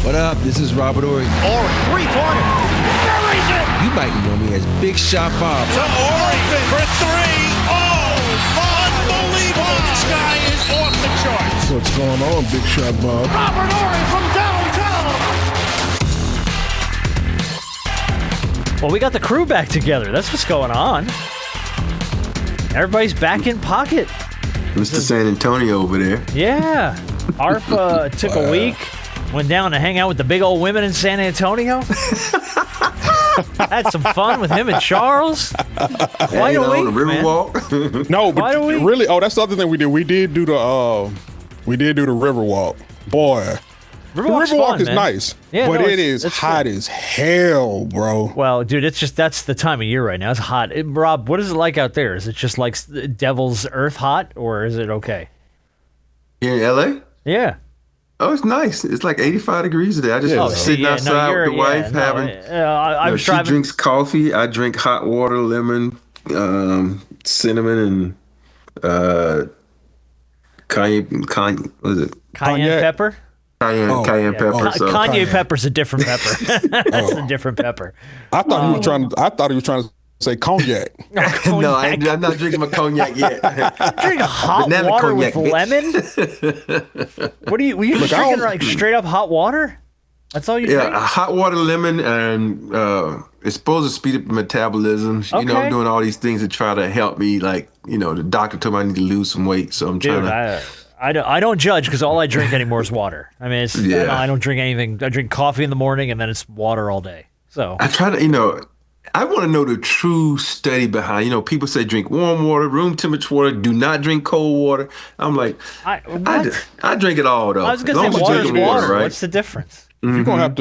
What up? This is Robert Horry. Or three-pointer. Buries it! You might know me as Big Shot Bob. To Horry for three. Oh, unbelievable. This guy is off the charts. What's going on, Big Shot Bob? Robert Horry from downtown. Well, we got the crew back together. That's what's going on. Everybody's back in pocket. Mr. San Antonio over there. Yeah. ARP took a week, went down to hang out with the big old women in San Antonio. Had some fun with him and Charles. Quite a week, on the Riverwalk. No, but really, that's the other thing we did. We did do the Riverwalk. Boy. Riverwalk's the Riverwalk fun, is man. nice, Yeah, but no, it is hot good. as hell, bro. Well, dude, that's the time of year right now. It's hot. Rob, what is it like out there? Is it just like Devil's Earth hot, or is it okay? Here in LA? Yeah. Oh, it's nice. It's like 85 degrees today. I just sitting outside with the wife she drinks coffee. I drink hot water, lemon, cinnamon, and cayenne. What is it? Cayenne pepper? Cayenne pepper. Kanye pepper's a different pepper. That's a different pepper. I thought he was trying to say cognac. No, I'm not drinking my cognac yet. Drink hot Banana water cognac, with lemon? Were you just drinking like straight up hot water? That's all you drink? Yeah, hot water, lemon, and it's supposed to speed up metabolism. Okay. You know, I'm doing all these things to try to help me. Like, you know, the doctor told me I need to lose some weight, so I'm trying to. I don't judge because all I drink anymore is water. I mean, I don't drink anything. I drink coffee in the morning and then it's water all day. So I try to, I want to know the true study behind. People say drink warm water, room temperature water. Do not drink cold water. I'm like, I drink it all though. I was gonna say water's water. Right? What's the difference? You're gonna have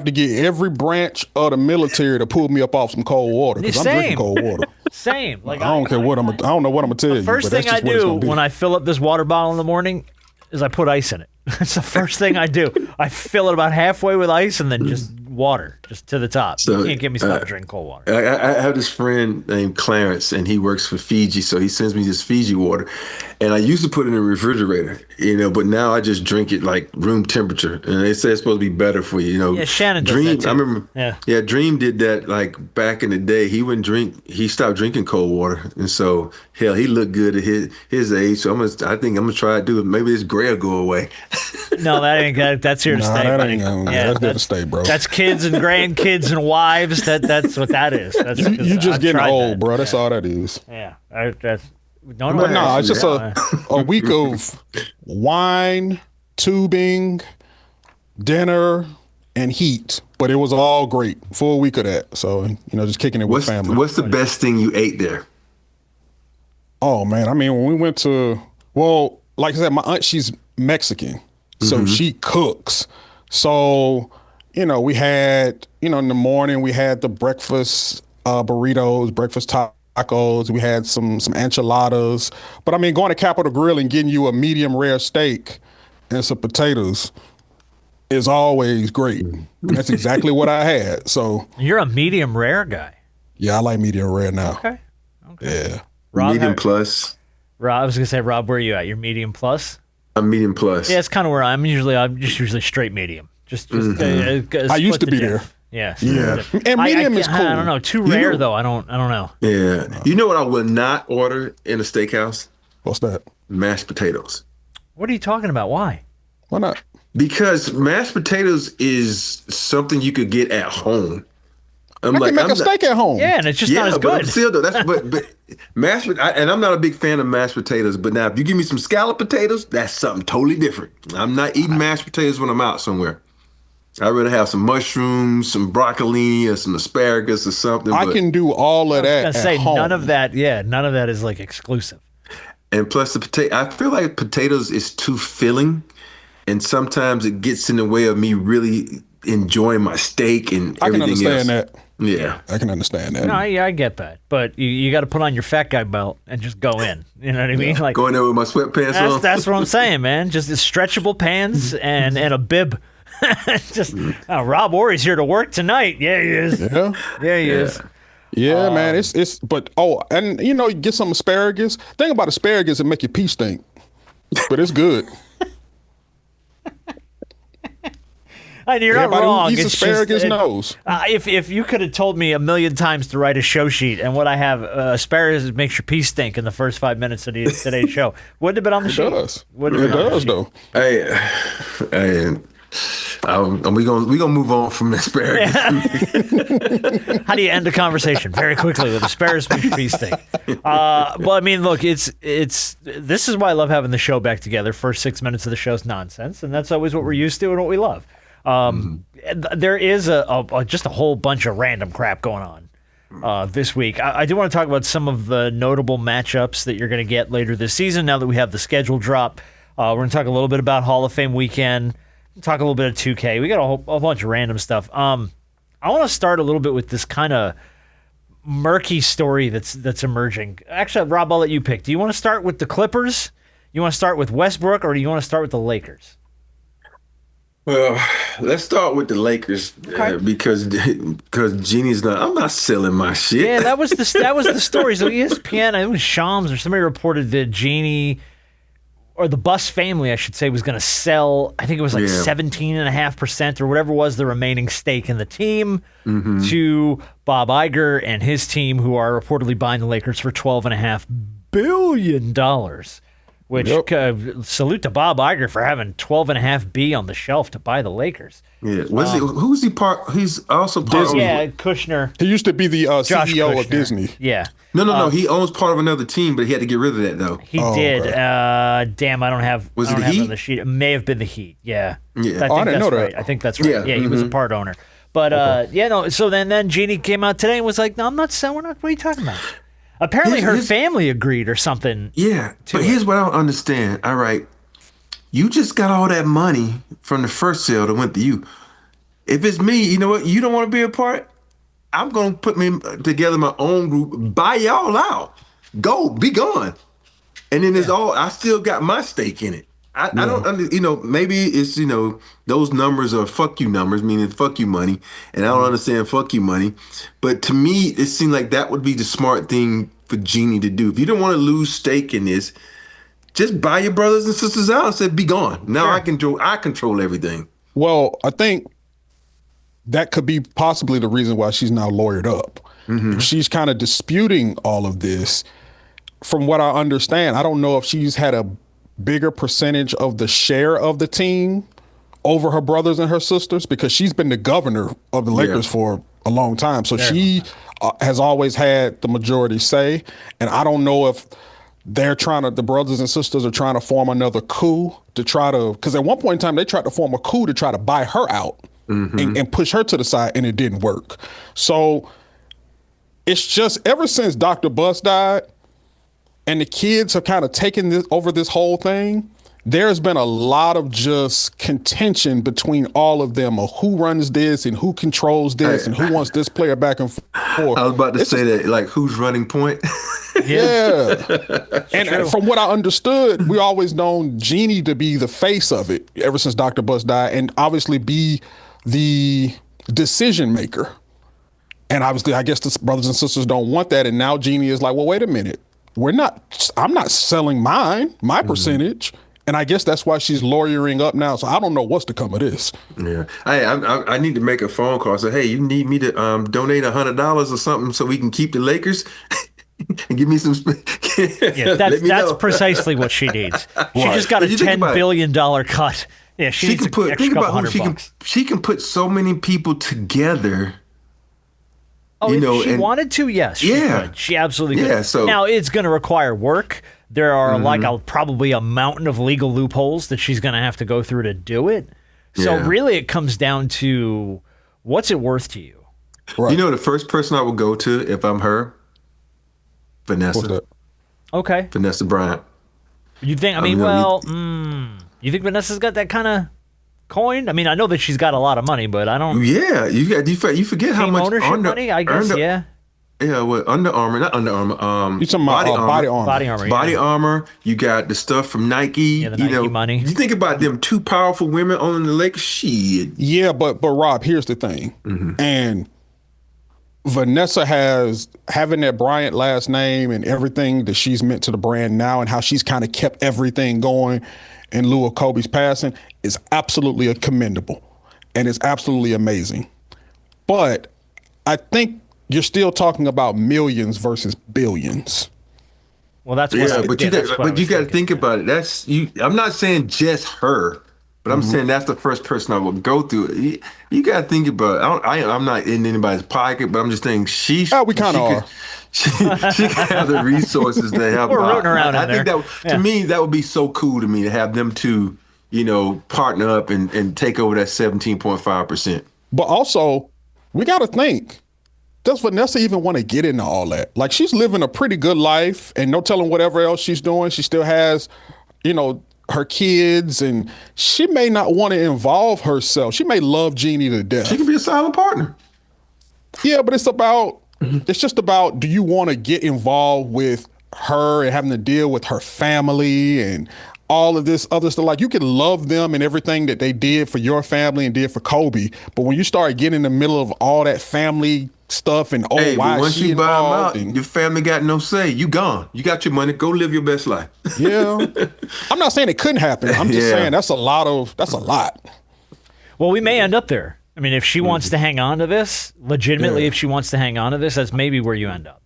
to get every branch of the military to pull me up off some cold water because I'm drinking cold water. Same. Like I don't care what I don't know what I'm gonna tell you. First thing I do when I fill up this water bottle in the morning is I put ice in it. That's the first thing I do. I fill it about halfway with ice and then just water, just to the top. So, you can't get me stopped to drink cold water. I have this friend named Clarence, and he works for Fiji, so he sends me this Fiji water. And I used to put it in the refrigerator, but now I just drink it like room temperature. And they say it's supposed to be better for you, Yeah, Shannon does Dream, that too. I remember, Dream did that like back in the day. He stopped drinking cold water. And so, hell, he looked good at his age. So I think I'm going to try to do it. Maybe this gray will go away. No, that's here to stay. That ain't that's here to stay, bro. That's kids and grandkids and wives. That's what that is. You just getting old, bro. That's all that is. Yeah, it's just a week of wine, tubing, dinner, and heat. But it was all great. Full week of that. So just kicking it with family. What's the best thing you ate there? Oh man, I mean when we went to like I said, my aunt, she's Mexican. So she cooks. So, we had, in the morning, we had the breakfast burritos, breakfast tacos. We had some enchiladas. But, I mean, going to Capitol Grill and getting you a medium rare steak and some potatoes is always great. And that's exactly what I had. So you're a medium rare guy. Yeah, I like medium rare now. Okay. Yeah. Rob, medium plus. Rob, I was going to say, Rob, where are you at? You're medium plus? I'm medium plus. Yeah, it's kind of where I'm usually straight medium. Just I used to be there. Yeah. And medium is cool. I don't know. Too rare though. I don't know. Yeah. You know what I will not order in a steakhouse? What's that? Mashed potatoes. What are you talking about? Why? Why not? Because mashed potatoes is something you could get at home. I can make a steak at home. Yeah, and it's just not as good. But mashed, and I'm not a big fan of mashed potatoes. But now, if you give me some scallop potatoes, that's something totally different. I'm not eating mashed potatoes when I'm out somewhere. I'd rather have some mushrooms, some broccoli, or some asparagus or something. I can do all of that. At home. None of that. Yeah, none of that is like exclusive. And plus, the potato. I feel like potatoes is too filling, and sometimes it gets in the way of me really enjoying my steak and everything else. I can understand that. Yeah, I can understand that. No, I get that, but you got to put on your fat guy belt and just go in. You know what I mean? Like going there with my sweatpants on. That's what I'm saying, man. Just stretchable pants and a bib. Rob Horry's here to work tonight. Yeah, he is. Yeah, he is. Yeah, man. It's and you get some asparagus. Thing about asparagus, it make your pee stink, but it's good. And you're Everybody not wrong. who eats It's asparagus just, knows. If you could have told me a million times to write a show sheet, and what I have, asparagus makes your pee stink in the first 5 minutes of today's show, wouldn't have been on the sheet. It does. Wouldn't It have been on the does, sheet. though. Hey, we gonna move on from asparagus. How do you end a conversation very quickly with asparagus makes your pee stink? Well, I mean, look, this is why I love having the show back together. First 6 minutes of the show's nonsense, and that's always what we're used to and what we love. There is just a whole bunch of random crap going on this week. I do want to talk about some of the notable matchups that you're going to get later this season now that we have the schedule drop. We're going to talk a little bit about Hall of Fame weekend, talk a little bit of 2K. We got a bunch of random stuff. I want to start a little bit with this kind of murky story that's emerging. Actually, Rob, I'll let you pick. Do you want to start with the Clippers? You want to start with Westbrook, or do you want to start with the Lakers? Well, let's start with the Lakers because Jeannie's not. I'm not selling my shit. Yeah, that was the story. So ESPN, I think it was Shams or somebody reported that Jeanie, or the Buss family, I should say, was going to sell, I think it was like 17.5% or whatever was the remaining stake in the team to Bob Iger and his team, who are reportedly buying the Lakers for $12.5 billion. Which, salute to Bob Iger for having $12.5 billion on the shelf to buy the Lakers. Yeah, who's he part? He's also part of. Yeah, Kushner. He used to be the Josh CEO Kushner. of Disney. Yeah. No. He owns part of another team, but he had to get rid of that though. He did. Okay. Damn, I don't have. Was I it don't the have Heat? On the sheet. It may have been the Heat. Yeah. Yeah. I think I didn't that's know that. right. I think that's right. Yeah. He was a part owner. But no. So then Jeanie came out today and was like, "No, I'm not selling. What are you talking about?" Apparently, her family agreed or something. Yeah, but here's what I don't understand. All right, you just got all that money from the first sale that went to you. If it's me, you know what? You don't want to be a part. I'm gonna put me together my own group, buy y'all out, go, be gone, and then it's all. I still got my stake in it. I don't maybe it's those numbers are fuck you numbers, meaning fuck you money, and I don't understand fuck you money, but to me it seemed like that would be the smart thing for Jeanie to do. If you don't want to lose stake in this, just buy your brothers and sisters out and say be gone. Now I control everything. Well, I think that could be possibly the reason why she's now lawyered up. She's kind of disputing all of this. From what I understand, I don't know if she's had a bigger percentage of the share of the team over her brothers and her sisters, because she's been the governor of the Lakers for a long time. So she has always had the majority say. And I don't know if the brothers and sisters are trying to form another coup to try to, because at one point in time they tried to form a coup to try to buy her out and push her to the side, and it didn't work. So it's just ever since Dr. Buss died, and the kids have kind of taken over this whole thing, there's been a lot of just contention between all of them of who runs this and who controls this and who wants this player back and forth. I was about to say that, like, who's running point? Yeah. And from what I understood, we always known Jeanie to be the face of it ever since Dr. Buss died, and obviously be the decision maker. And obviously, I guess the brothers and sisters don't want that. And now Jeanie is like, well, wait a minute. I'm not selling my percentage. And I guess that's why she's lawyering up now. So I don't know what's to come of this. Yeah. I need to make a phone call. Say, hey, you need me to donate $100 or something so we can keep the Lakers? And give me some. That's precisely what she needs. She just got a $10 billion cut. Yeah, she can put. Think about who she can put so many people together. Oh, if she wanted to, yes. She could. She absolutely could. Yeah, so now it's going to require work. There are probably a mountain of legal loopholes that she's going to have to go through to do it. So really, it comes down to what's it worth to you. Right. You know, the first person I would go to if I'm her, Vanessa. Okay. Vanessa Bryant. You think? You think Vanessa's got that kind of coin? I mean, I know that she's got a lot of money, but I don't. Yeah, you forget how much ownership money. I guess. Yeah. Yeah, well, Under Armour, not Under Armour. You talking about Body Armor? Body Armor. Body Armor. You got the stuff from Nike. Yeah, the Nike money. You think about them two powerful women owning the Lakers. Shit. Yeah, but Rob, here's the thing, and Vanessa having that Bryant last name and everything that she's meant to the brand now, and how she's kind of kept everything going in lieu of Kobe's passing is absolutely commendable. and it's absolutely amazing. But I think you're still talking about millions versus billions. Well, that's what but you got to think about it. That's you. I'm not saying just her, but I'm saying that's the first person I would go through. You got to think about it. I'm not in anybody's pocket, but I'm just saying we kind of are. She can have the resources to help. We're rooting around I in think that to me that would be so cool to me to have them two, partner up and take over that 17.5%. But also, we got to think. Does Vanessa even want to get into all that? Like, she's living a pretty good life, and no telling whatever else she's doing. She still has, her kids, and she may not want to involve herself. She may love Jeanie to death. She can be a silent partner. Yeah, but it's just about, do you want to get involved with her and having to deal with her family and all of this other stuff? Like, you can love them and everything that they did for your family and did for Kobe, but when you start getting in the middle of all that family stuff and but why once she you buy them involved, out, your family got no say. You gone. You got your money. Go live your best life. Yeah, I'm not saying it couldn't happen. I'm just saying that's a lot. Well, we may end up there. I mean, if she wants to hang on to this, legitimately, if she wants to hang on to this, that's maybe where you end up.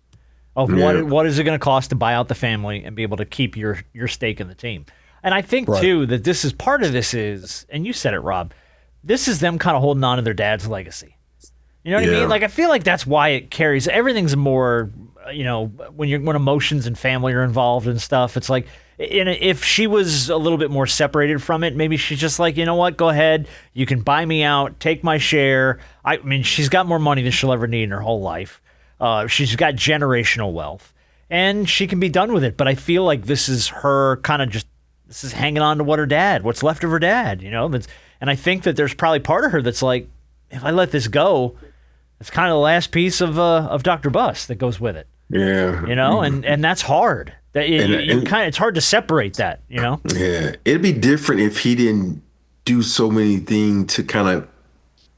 Of what is it going to cost to buy out the family and be able to keep your stake in the team? And I think, too, that this is part of this is, and you said it, Rob, this is them kind of holding on to their dad's legacy. You know what I mean? Like, I feel like that's why it carries. Everything's more, when emotions and family are involved and stuff, it's like, if she was a little bit more separated from it, maybe she's just like, you know what, go ahead. You can buy me out, take my share. I mean, she's got more money than she'll ever need in her whole life. She's got generational wealth, and she can be done with it. But I feel like this is her kind of this is hanging on to what's left of her dad, And I think that there's probably part of her that's like, if I let this go, it's kind of the last piece of Dr. Buss that goes with it. Yeah. And that's hard. It's hard to separate that, Yeah. It'd be different if he didn't do so many things to kind of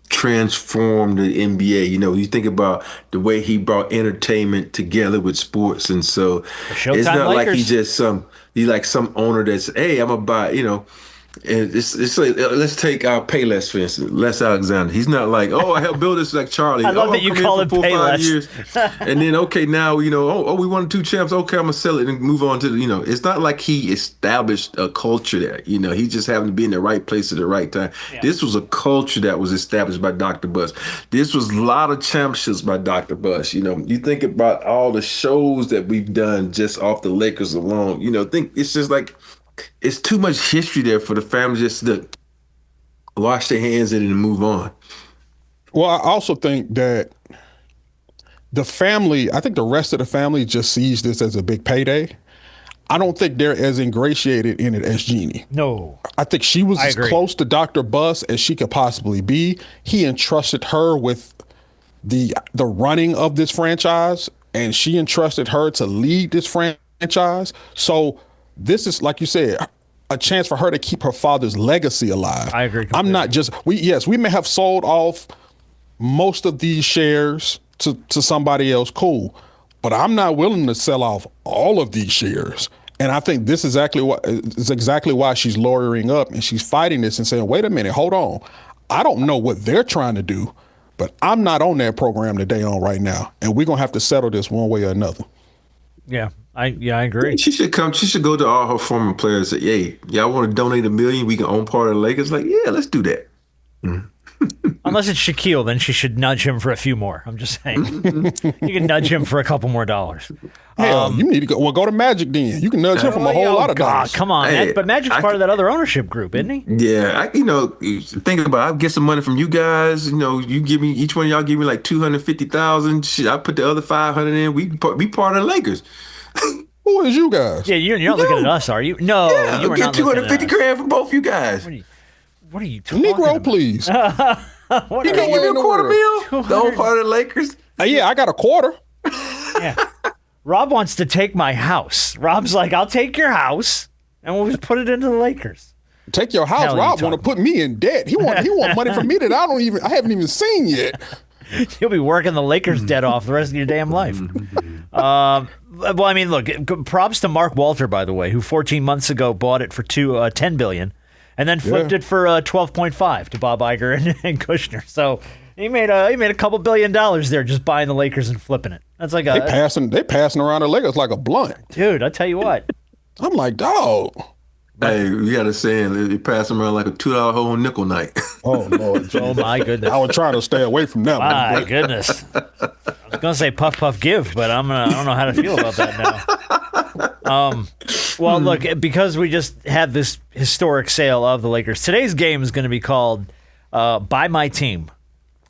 transform the NBA. You think about the way he brought entertainment together with sports. And so it's not like he's just some owner that's, hey, I'm going to buy, and it's like, let's take Payless, for instance, Les Alexander. He's not like, I helped build this like Charlie. I love that you call it Payless. And then, okay, now, we won 2 champs. Okay, I'm going to sell it and move on to it's not like he established a culture there. He just happened to be in the right place at the right time. Yeah. This was a culture that was established by Dr. Buss. This was a lot of championships by Dr. Buss. You think about all the shows that we've done just off the Lakers alone. Think it's just like, it's too much history there for the family just to wash their hands in it and move on. Well, I also think that the rest of the family just sees this as a big payday. I don't think they're as ingratiated in it as Jeanie. No. I think she was as close to Dr. Buss as she could possibly be. He entrusted her with the running of this franchise, and she entrusted her to lead this franchise. So this is, like you said, a chance for her to keep her father's legacy alive. I agree completely. I'm not just we may have sold off most of these shares to somebody else, cool, but I'm not willing to sell off all of these shares. And I think this is exactly why she's lawyering up and she's fighting this and saying, wait a minute, hold on. I don't know what they're trying to do, but I'm not on that program that they on right now, and we're gonna have to settle this one way or another. Yeah, I agree. She should go to all her former players and say, hey, y'all want to donate $1 million? We can own part of the Lakers. Like, yeah, let's do that. Unless it's Shaquille, then she should nudge him for a few more. I'm just saying. You can nudge him for a couple more dollars. Hell, you need to go. Well, go to Magic then. You can nudge him from a whole lot of dollars. Come on, hey, but Magic's part of that other ownership group, isn't he? Yeah, think about it. I get some money from you guys. You give me, each one of y'all give me like $250,000. Shit, I put the other $500 in. We part of the Lakers. Who is you guys? Yeah, you're not looking at us, are you? No, yeah, you are get not $250,000 from both you guys. What are you talking Negro, about? please. You can't give me a $250,000? The whole part of the Lakers? Yeah, I got a quarter. Yeah. Rob wants to take my house. Rob's like, I'll take your house, and we'll just put it into the Lakers. Take your house. Rob want to put me in debt. He want money from me that I haven't even seen yet. You'll be working the Lakers debt off the rest of your damn life. Well, I mean, look, props to Mark Walter, by the way, who 14 months ago bought it for $10 billion. and then flipped it for 12.5 to Bob Iger and Kushner. So he made a couple $2 billion there just buying the Lakers and flipping it. That's like they passing around the Lakers like a blunt. Dude, I tell you what. I'm like, dog. Hey, we got a saying, you pass them around like a $2 hole nickel night. Oh, Lord. Oh, my goodness. I was trying to stay away from that My one. goodness. I was going to say puff, puff, give, but I don't know how to feel about that now. Well, look, because we just had this historic sale of the Lakers, today's game is going to be called Buy My Team.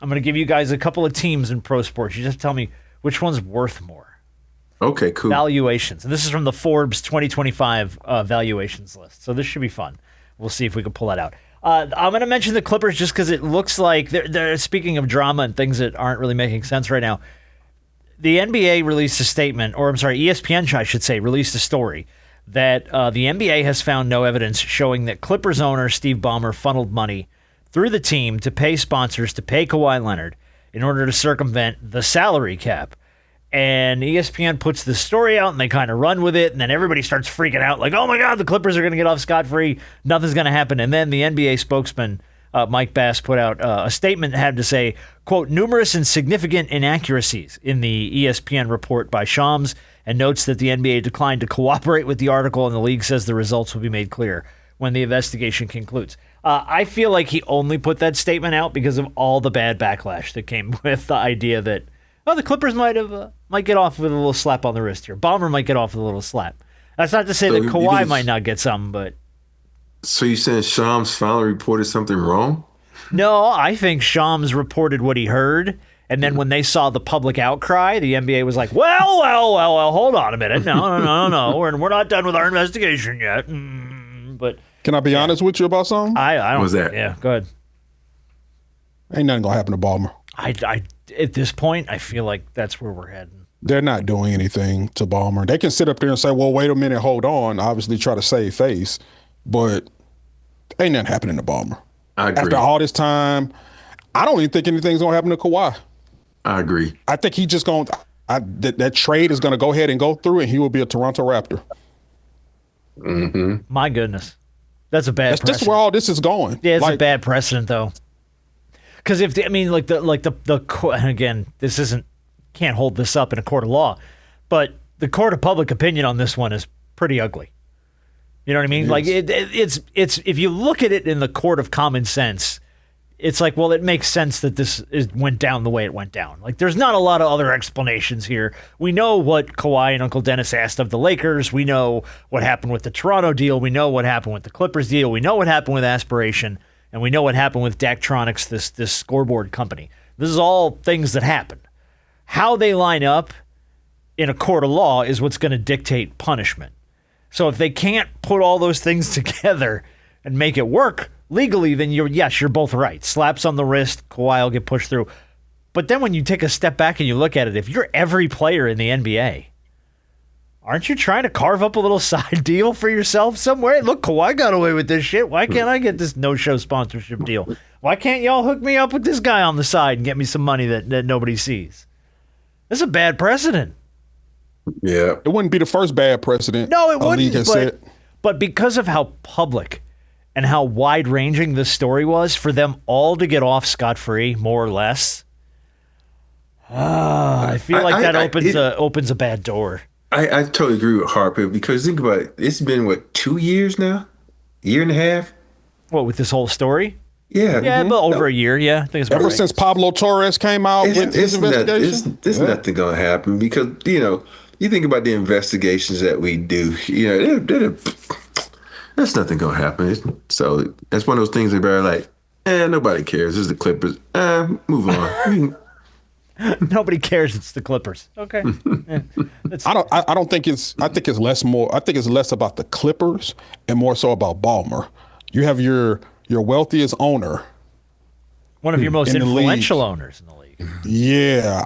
I'm going to give you guys a couple of teams in pro sports. You just tell me which one's worth more. Okay, cool. Valuations. And this is from the Forbes 2025 valuations list. So this should be fun. We'll see if we can pull that out. I'm going to mention the Clippers just because it looks like they're speaking of drama and things that aren't really making sense right now. The NBA released a statement, or I'm sorry, ESPN, I should say, released a story that the NBA has found no evidence showing that Clippers owner Steve Ballmer funneled money through the team to pay sponsors to pay Kawhi Leonard in order to circumvent the salary cap. And ESPN puts the story out and they kind of run with it. And then everybody starts freaking out like, oh my God, the Clippers are going to get off scot-free. Nothing's going to happen. And then the NBA spokesman, Mike Bass, put out a statement that had to say, quote, numerous and significant inaccuracies in the ESPN report by Shams, and notes that the NBA declined to cooperate with the article, and the league says the results will be made clear when the investigation concludes. I feel like he only put that statement out because of all the bad backlash that came with the idea that, oh, the Clippers might get off with a little slap on the wrist here. Ballmer might get off with a little slap. That's not to say that Kawhi might not get some, but... So you saying Shams finally reported something wrong? No, I think Shams reported what he heard, and then when they saw the public outcry, the NBA was like, well, hold on a minute. No. We're not done with our investigation yet. But Can I be honest with you about something? I don't... What's that? Yeah, go ahead. Ain't nothing going to happen to Ballmer. I at this point, I feel like that's where we're heading. They're not doing anything to Ballmer. They can sit up there and say, well, wait a minute, hold on. Obviously try to save face. But ain't nothing happening to Ballmer. I agree. After all this time, I don't even think anything's going to happen to Kawhi. I agree. I think he just going to that trade is going to go ahead and go through, and he will be a Toronto Raptor. Mm-hmm. My goodness. That's a bad That's precedent. just where all this is going. Yeah, it's a bad precedent, though. Because again, this can't hold this up in a court of law, but the court of public opinion on this one is pretty ugly. You know what I mean? Like it's if you look at it in the court of common sense, it's like, well, it makes sense that this went down the way it went down. Like, there's not a lot of other explanations here. We know what Kawhi and Uncle Dennis asked of the Lakers. We know what happened with the Toronto deal. We know what happened with the Clippers deal. We know what happened with Aspiration. And we know what happened with Daktronics, this scoreboard company. This is all things that happen. How they line up in a court of law is what's going to dictate punishment. So if they can't put all those things together and make it work legally, then you're both right. Slaps on the wrist, Kawhi will get pushed through. But then when you take a step back and you look at it, if you're every player in the NBA, aren't you trying to carve up a little side deal for yourself somewhere? Look, Kawhi got away with this shit. Why can't I get this no-show sponsorship deal? Why can't y'all hook me up with this guy on the side and get me some money that nobody sees? This is a bad precedent. Yeah. It wouldn't be the first bad precedent. No, it a league has wouldn't. set. But because of how public and how wide-ranging this story was, for them all to get off scot-free, more or less, I feel like that opens a bad door. I totally agree with Harper, because think about it. It's been, 2 years now? Year and a half? What, with this whole story? Yeah. Yeah, but over a year, yeah. I think it's about Ever right. since Pablo Torres came out with his investigation? There's nothing going to happen, because, you think about the investigations that we do, there's nothing going to happen. So that's one of those things that are like, nobody cares. This is the Clippers. Move on. Nobody cares. It's the Clippers. Okay. Yeah, I don't think it's. I think it's less about the Clippers and more so about Ballmer. You have your wealthiest owner, one of your most influential owners in the league. Yeah,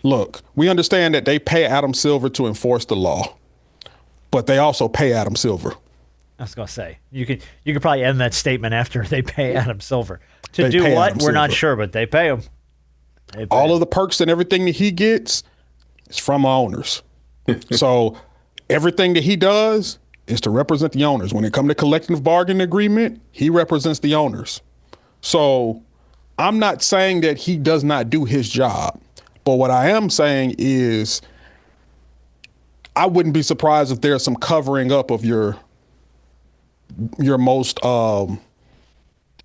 look. We understand that they pay Adam Silver to enforce the law, but they also pay Adam Silver. I was gonna say you could probably end that statement after they pay Adam Silver. To They do pay what? Adam We're not Silver. sure, but they pay him. All of the perks and everything that he gets is from owners. So everything that he does is to represent the owners. When it comes to collective bargaining agreement, he represents the owners. So I'm not saying that he does not do his job, but what I am saying is I wouldn't be surprised if there's some covering up of your most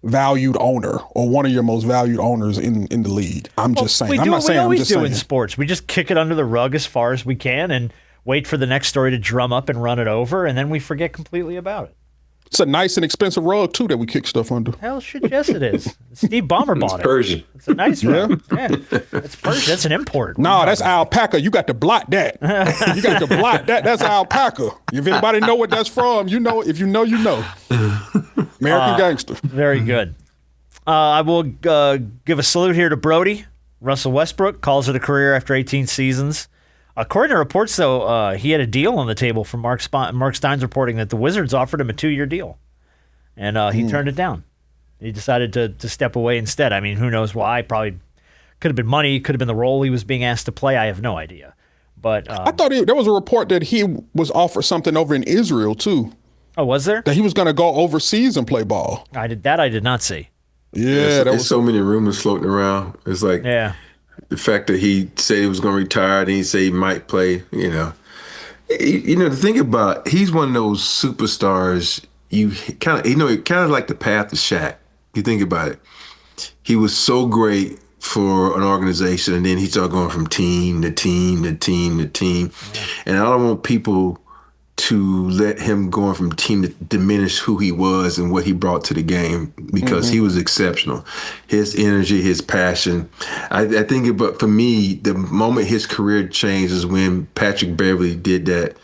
valued owner or one of your most valued owners in the league. I'm just saying. I'm not saying. We always I'm just do saying. in sports. We just kick it under the rug as far as we can and wait for the next story to drum up and run it over, and then we forget completely about it. It's a nice and expensive rug too that we kick stuff under. Hell, shit, yes, it is. Steve Ballmer bought it. Persian. It's a nice rug. Yeah, it's Persian. That's an import. No, that's alpaca. You got to blot that. You got to blot that. That's alpaca. If anybody know what that's from, you know. If you know, you know. American gangster. Very good. I will give a salute here to Brody. Russell Westbrook calls it a career after 18 seasons. According to reports, though, he had a deal on the table from Mark Stein's reporting that the Wizards offered him a 2-year deal, and he turned it down. He decided to step away instead. I mean, who knows why? Probably could have been money, could have been the role he was being asked to play. I have no idea. But I thought there was a report that he was offered something over in Israel, too. Oh, was there? That he was going to go overseas and play ball. I did not see. Yeah, there's so many rumors floating around. It's like the fact that he said he was going to retire, and he said he might play. The thing about he's one of those superstars. You kind of like the path of Shaq. You think about it. He was so great for an organization, and then he started going from team to team to team to team. Yeah. And I don't want people to let him going from team to diminish who he was and what he brought to the game, because he was exceptional. His energy, his passion. I think, but for me, the moment his career changed is when Patrick Beverley did that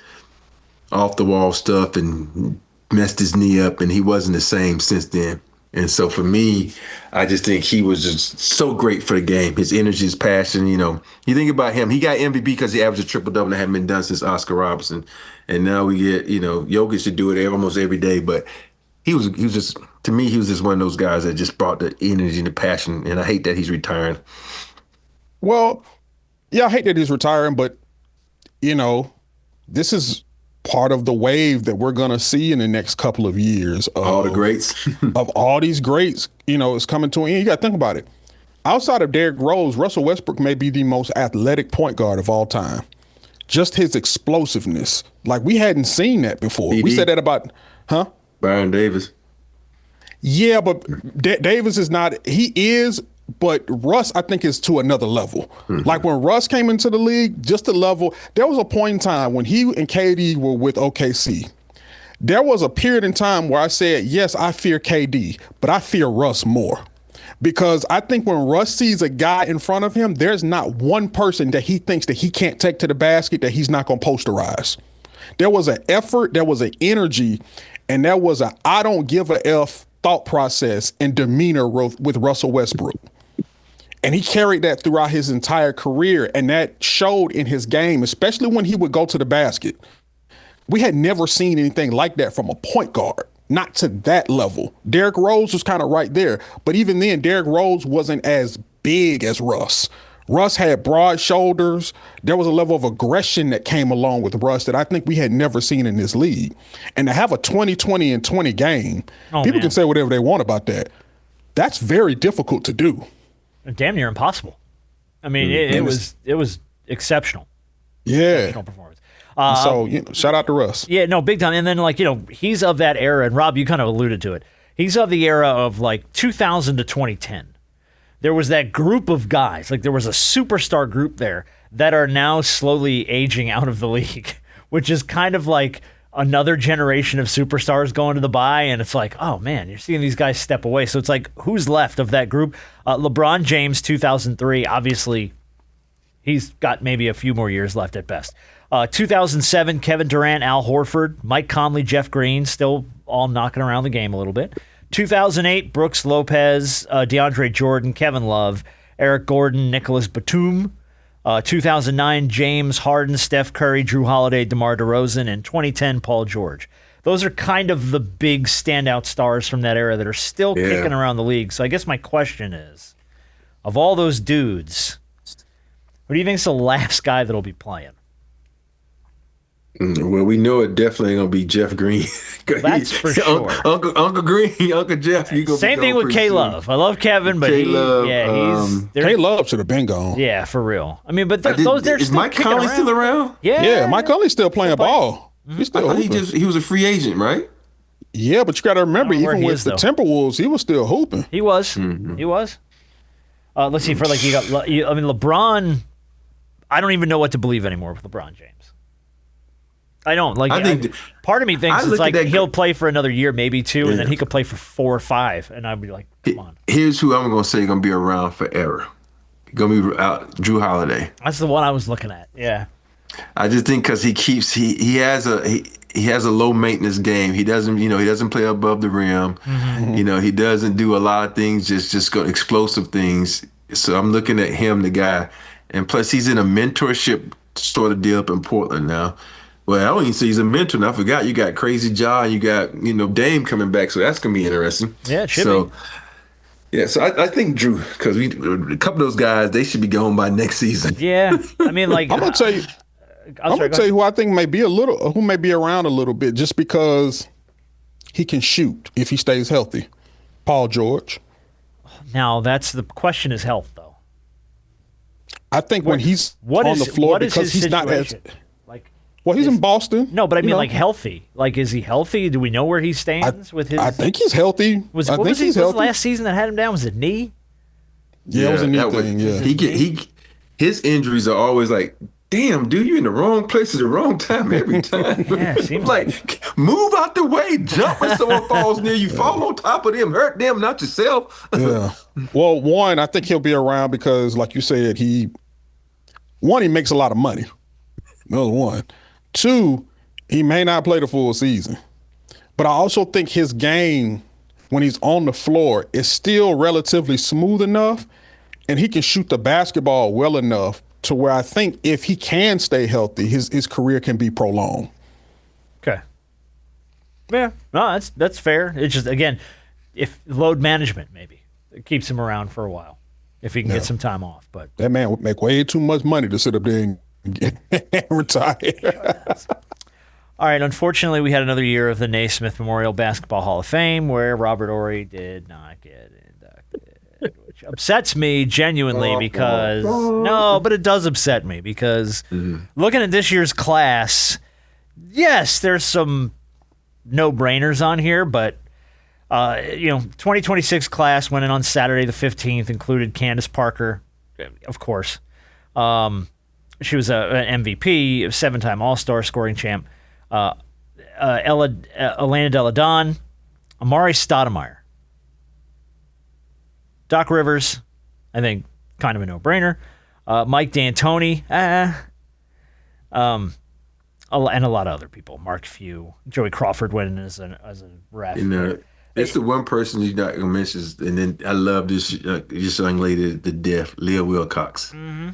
off the wall stuff and messed his knee up, and he wasn't the same since then. And so for me, I just think he was just so great for the game. His energy, his passion, you think about him. He got MVP because he averaged a triple-double that hadn't been done since Oscar Robertson. And now we get, Jokic to do it almost every day. But he was just, to me, he was just one of those guys that just brought the energy and the passion. And I hate that he's retiring. Well, yeah, I hate that he's retiring, but, this is part of the wave that we're going to see in the next couple of years. All the greats. Of all these greats, it's coming to an end. You got to think about it. Outside of Derrick Rose, Russell Westbrook may be the most athletic point guard of all time. Just his explosiveness. Like, we hadn't seen that before. We said that about, Byron Davis. Yeah, but Davis is not, he is, but Russ, I think, is to another level. Like, when Russ came into the league, just the level, there was a point in time when he and KD were with OKC. There was a period in time where I said, yes, I fear KD, but I fear Russ more. Because I think when Russ sees a guy in front of him, there's not one person that he thinks that he can't take to the basket that he's not going to posterize. There was an effort, there was an energy, and there was a I don't give a F thought process and demeanor with Russell Westbrook. And he carried that throughout his entire career, and that showed in his game, especially when he would go to the basket. We had never seen anything like that from a point guard, not to that level. Derrick Rose was kind of right there, but even then, Derrick Rose wasn't as big as Russ. Russ had broad shoulders. There was a level of aggression that came along with Russ that I think we had never seen in this league. And to have a 20-20-20 game, people can say whatever they want about that. That's very difficult to do. Damn near impossible. I mean, it was exceptional. Yeah. Exceptional performance. So, shout out to Russ. Yeah, no, big time. And then, he's of that era, and Rob, you kind of alluded to it. He's of the era of 2000 to 2010. There was that group of guys, there was a superstar group there that are now slowly aging out of the league, which is kind of like another generation of superstars going to the bye, and it's like, oh man, you're seeing these guys step away. So it's like, who's left of that group? LeBron James, 2003, obviously he's got maybe a few more years left at best. 2007, Kevin Durant, Al Horford, Mike Conley, Jeff Green, still all knocking around the game a little bit. 2008, Brooks Lopez, DeAndre Jordan, Kevin Love, Eric Gordon, Nicholas Batum. 2009, James Harden, Steph Curry, Drew Holiday, DeMar DeRozan, and 2010, Paul George. Those are kind of the big standout stars from that era that are still kicking around the league. So I guess my question is, of all those dudes, who do you think is the last guy that'll be playing? Well, we know it definitely ain't gonna be Jeff Green. That's for sure. Uncle Green, Uncle Jeff. You gonna Same thing with K Love. I love Kevin, but K-Love, he's K Love should have been gone. yeah, for real. I mean, but those they're is still Mike kicking Conley around. still around? Yeah, Mike Conley's still playing ball. He's I still thought hooping. he was a free agent, right? Yeah, but you got to remember, I don't know where even he with is, the though. Timberwolves, he was still hooping. He was. He was. Let's see. For like you got. I mean, LeBron. I don't even know what to believe anymore with LeBron James. I don't like. I think part of me thinks I it's look like at that he'll play for another year, maybe two, and then Yeah. he could play for 4 or 5, and I'd be like, come on. Here's who I'm gonna say gonna be around forever. Gonna be out, Drew Holiday. That's the one I was looking at. Yeah. I just think because he has a low maintenance game. He doesn't play above the rim. He doesn't do a lot of things, just go explosive things. So I'm looking at him, the guy, and plus he's in a mentorship sort of deal up in Portland now. Well, I don't even say he's a mentor. And I forgot you got Crazy Jaw, you got Dame coming back, so that's gonna be interesting. Yeah, it should so, be. Yeah, so I think Drew, because a couple of those guys, they should be gone by next season. Yeah. I mean, like I'm gonna tell you. I'm gonna tell you who I think may be around a little bit, just because he can shoot if he stays healthy. Paul George. Now that's the question: is health though? I think when he's on the floor, because he's not as like. well, he's in Boston. No, but I mean, like healthy. Like, is he healthy? Do we know where he stands with his? I think he's healthy. What I think was he's was healthy. last season that had him down? Was it knee? Yeah, it was a knee thing. Yeah, His injuries are always like, damn, dude, you in the wrong place at the wrong time every time. Yeah, it seems like move out the way, jump when someone falls near you, fall on top of them, hurt them, not yourself. yeah. Well, one, I think he'll be around because, like you said, he makes a lot of money. Another one. Two, he may not play the full season. But I also think his game, when he's on the floor, is still relatively smooth enough, and he can shoot the basketball well enough to where I think if he can stay healthy, his career can be prolonged. Okay. Yeah, no, that's fair. It's just, again, if load management maybe it keeps him around for a while if he can get some time off. But that man would make way too much money to sit up there and retire. all right, unfortunately, we had another year of the Naismith Memorial Basketball Hall of Fame where Robert Horry did not get inducted, which upsets me genuinely because no, but it does upset me because looking at this year's class, yes, there's some no-brainers on here, but 2026 class went in on Saturday the 15th, included Candace Parker, of course. She was an MVP, a 7-time All-Star scoring champ. Elena Delle Donne, Amari Stoudemire, Doc Rivers, I think kind of a no-brainer. Mike D'Antoni, and a lot of other people. Mark Few, Joey Crawford went in as a ref. It's the one person you're not gonna mention, and then I love this young lady to death, Leah Wilcox. Mm-hmm.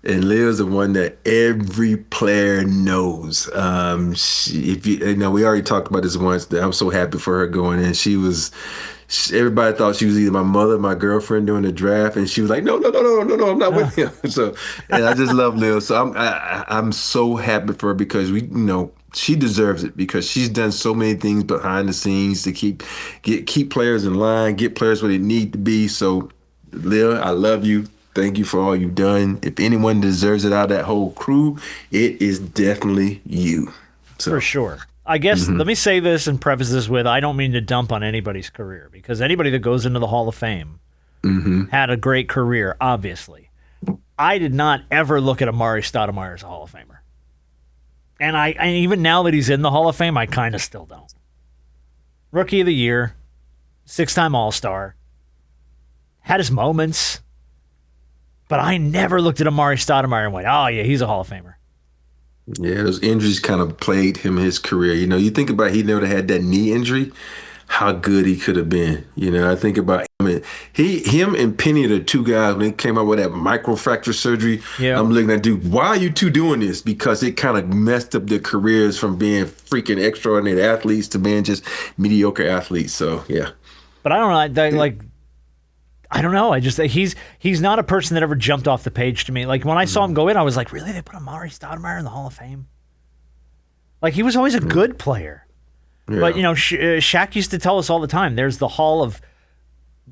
And Leah's the one that every player knows. We already talked about this once. That I'm so happy for her going in. Everybody thought she was either my mother, or my girlfriend during the draft, and she was like, no, I'm not with him. So, and I just love Leah. So I'm so happy for her because she deserves it because she's done so many things behind the scenes to keep players in line, get players where they need to be. So, Leah, I love you. Thank you for all you've done. If anyone deserves it out of that whole crew, it is definitely you. So. For sure. I guess let me say this and preface this with I don't mean to dump on anybody's career because anybody that goes into the Hall of Fame had a great career, obviously. I did not ever look at Amari Stoudemire as a Hall of Famer. And even now that he's in the Hall of Fame, I kind of still don't. Rookie of the Year, 6-time All-Star, had his moments. But I never looked at Amari Stoudemire and went, oh, yeah, he's a Hall of Famer. Yeah, those injuries kind of plagued him his career. You think about he never had that knee injury, how good he could have been. I think about him and Penny, the two guys, when they came out with that microfracture surgery, yeah. I'm looking at, dude, why are you two doing this? Because it kind of messed up their careers from being freaking extraordinary athletes to being just mediocre athletes. So, yeah. But I don't know, I don't know. I just he's not a person that ever jumped off the page to me. Like when I saw him go in, I was like, really? They put Amari Stoudemire in the Hall of Fame? Like, he was always a good player. Yeah. But, Shaq used to tell us all the time, there's the Hall of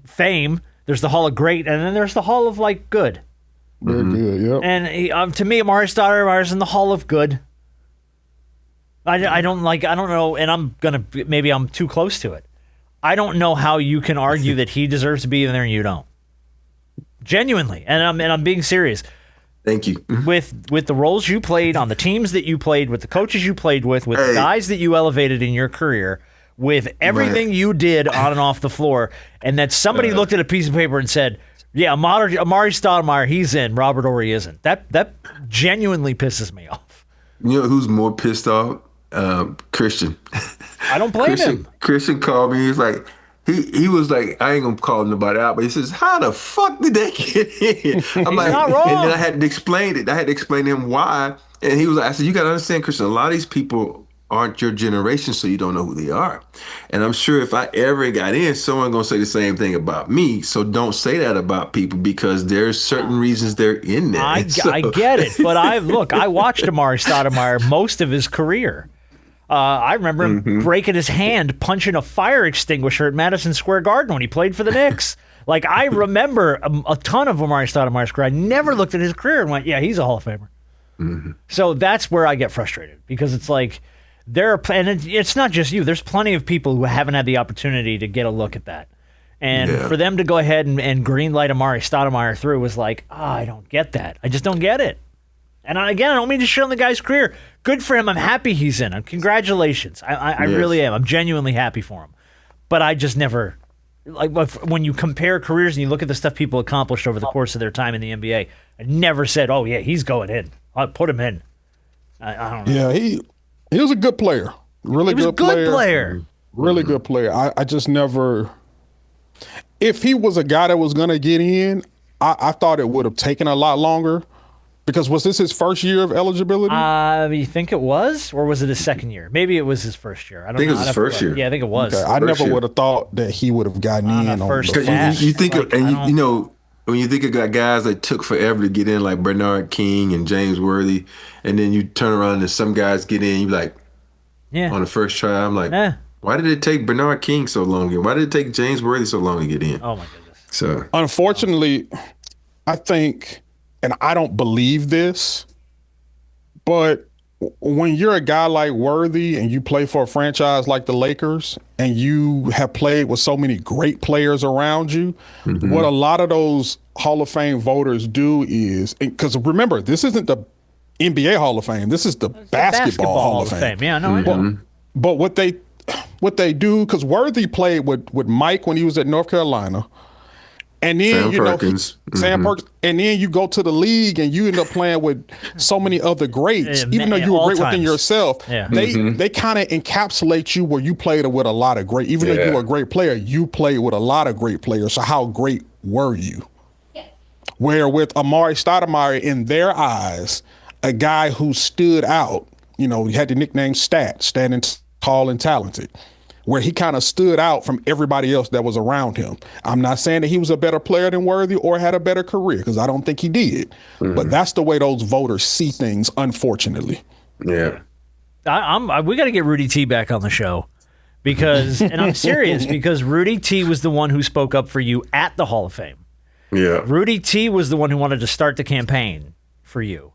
Fame, there's the Hall of Great, and then there's the Hall of, like, good. Very good, yep. And to me, Amari Stoudemire's in the Hall of Good. I don't know, and maybe I'm too close to it. I don't know how you can argue that he deserves to be in there and you don't. Genuinely, and I'm being serious. Thank you. With the roles you played on the teams that you played, with the coaches you played with the guys that you elevated in your career, with everything you did on and off the floor, and that somebody looked at a piece of paper and said, "Yeah, Amari Stoudemire, he's in. Robert Horry isn't." That genuinely pisses me off. You know who's more pissed off? Christian. I don't blame him. Christian called me. He's like, he was like, I ain't gonna call nobody out, but he says, how the fuck did they get in? I'm like, not wrong. and then I had to explain it. I had to explain to him why. And he was like, I said, you gotta understand, Christian, a lot of these people aren't your generation, so you don't know who they are. And I'm sure if I ever got in, someone gonna say the same thing about me. So don't say that about people, because there's certain reasons they're in there. I get it, but I watched Amari Stoudemire most of his career. I remember him breaking his hand, punching a fire extinguisher at Madison Square Garden when he played for the Knicks. Like, I remember a ton of Amari Stoudemire's career. I never looked at his career and went, yeah, he's a Hall of Famer. So that's where I get frustrated, because it's like, it's not just you. There's plenty of people who haven't had the opportunity to get a look at that. And for them to go ahead and greenlight Amari Stoudemire through was like, I don't get that. I just don't get it. And again, I don't mean to shit on the guy's career. Good for him. I'm happy he's in. Congratulations. I really am. I'm genuinely happy for him. But I just never, like, when you compare careers and you look at the stuff people accomplished over the course of their time in the NBA, I never said, oh, yeah, he's going in. I'll put him in. I don't know. Yeah, he was a good player. Really good player. Good player. Really good player. I just never, if he was a guy that was going to get in, I thought it would have taken a lot longer. Because was this his first year of eligibility? You think it was? Or was it his second year? Maybe it was his first year. I don't know. I think it was his first year. Yeah, I think it was. Okay. I never would have thought that he would have gotten in on first the pass. You think Like, you know, when you think of guys that took forever to get in, like Bernard King and James Worthy, and then you turn around and some guys get in, you like, on the first try, I'm like, why did it take Bernard King so long? And why did it take James Worthy so long to get in? Oh, my goodness. So unfortunately, I think, and I don't believe this, but when you're a guy like Worthy and you play for a franchise like the Lakers and you have played with so many great players around you, what a lot of those Hall of Fame voters do is, because remember, this isn't the NBA Hall of Fame. This is the basketball Hall of Fame. Yeah, no, I know. But what they do, because Worthy played with Mike when he was at North Carolina. And then Sam Perkins. Sam Perkins, and then you go to the league and you end up playing with so many other greats. Even though you were great within yourself, they kind of encapsulate you where you played with a lot of great. Even though you were a great player, you played with a lot of great players. So how great were you? Where with Amari Stoudemire, in their eyes, a guy who stood out, he had the nickname standing tall and talented, where he kind of stood out from everybody else that was around him. I'm not saying that he was a better player than Worthy or had a better career, because I don't think he did. But that's the way those voters see things, unfortunately. Yeah. We got to get Rudy T back on the show, because, and I'm serious, because Rudy T was the one who spoke up for you at the Hall of Fame. Yeah. Rudy T was the one who wanted to start the campaign for you.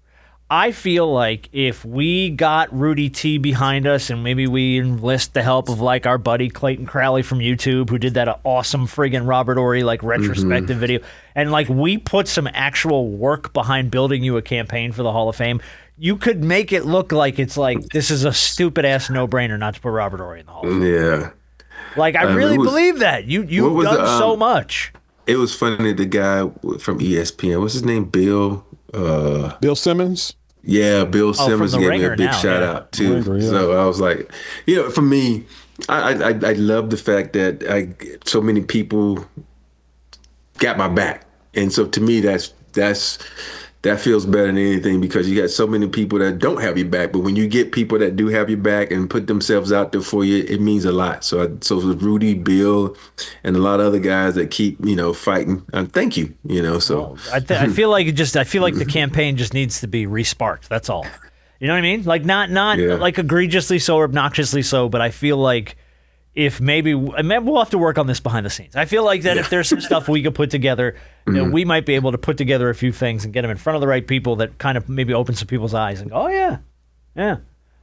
I feel like if we got Rudy T behind us and maybe we enlist the help of like our buddy Clayton Crowley from YouTube, who did that awesome friggin' Robert Horry like retrospective video, and like we put some actual work behind building you a campaign for the Hall of Fame, you could make it look like it's like this is a stupid ass no brainer not to put Robert Horry in the Hall of Fame. Yeah. Like I really believe that. You've done so much. It was funny, the guy from ESPN, what's his name? Bill Simmons? Yeah, Bill Simmons gave me a big shout out too. Ringer, yeah. So I was like, for me, I love the fact that so many people got my back, and so to me that feels better than anything, because you got so many people that don't have your back, but when you get people that do have your back and put themselves out there for you, it means a lot. So with Rudy, Bill, and a lot of other guys that keep fighting, thank you. So I feel like the campaign just needs to be resparked. That's all. You know what I mean? Like not like egregiously so or obnoxiously so, but I feel like if maybe we'll have to work on this behind the scenes. I feel like that if there's some stuff we could put together, that we might be able to put together a few things and get them in front of the right people that kind of maybe open some people's eyes and go, oh yeah.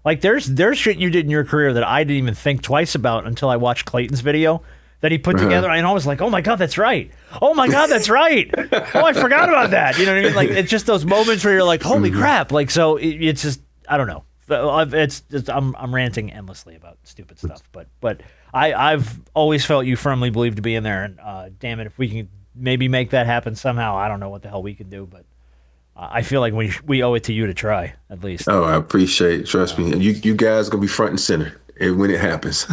Like there's shit you did in your career that I didn't even think twice about until I watched Clayton's video that he put together, and I was like, oh my God, that's right. Oh my God, that's right. Oh, I forgot about that. You know what I mean? Like, it's just those moments where you're like, holy crap. Like, so it's just, I don't know. It's just, I'm ranting endlessly about stupid stuff, but I've always felt you firmly believe to be in there, and damn it, if we can maybe make that happen somehow, I don't know what the hell we can do, but I feel like we owe it to you to try, at least. Oh, I appreciate it. Trust me. And you guys going to be front and center when it happens.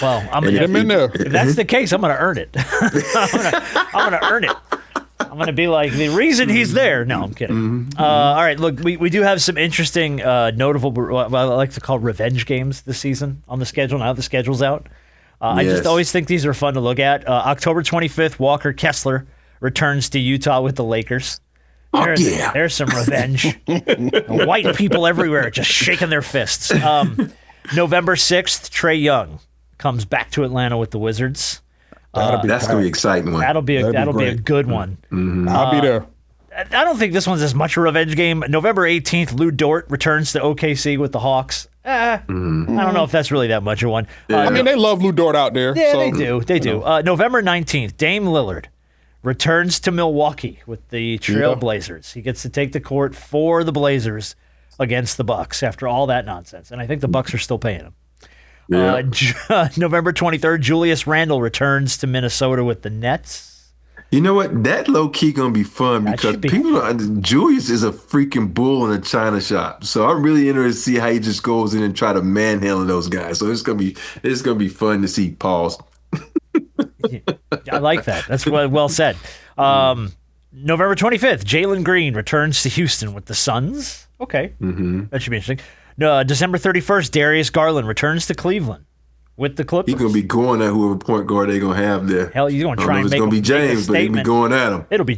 Well, if that's the case, I'm going to earn it. I'm going to earn it. I'm going to be like, the reason he's there. No, I'm kidding. All right, look, we do have some interesting, notable, what I like to call revenge games this season on the schedule. Now the schedule's out. I just always think these are fun to look at. October 25th, Walker Kessler returns to Utah with the Lakers. There's some revenge. White people everywhere just shaking their fists. November 6th, Trae Young comes back to Atlanta with the Wizards. That's going to be an exciting one. That'll be a good one. I'll be there. I don't think this one's as much a revenge game. November 18th, Lou Dort returns to OKC with the Hawks. I don't know if that's really that much of one. I mean, they love Lou Dort out there. Yeah, so, they do. November 19th, Dame Lillard returns to Milwaukee with the Trail Blazers. He gets to take the court for the Blazers against the Bucks after all that nonsense. And I think the Bucks are still paying him. November 23rd, Julius Randle returns to Minnesota with the Nets. You know what? That low-key going to be fun because Julius is a freaking bull in a china shop. So I'm really interested to see how he just goes in and try to manhandle those guys. So it's gonna be fun to see. Pause. I like that. That's well said. November 25th, Jalen Green returns to Houston with the Suns. Okay. That should be interesting. December 31st, Darius Garland returns to Cleveland with the Clippers. He's going to be going at whoever point guard they're going to have there. Hell, he's going to try and make it's going to be James, but he'll be going at him. It'll be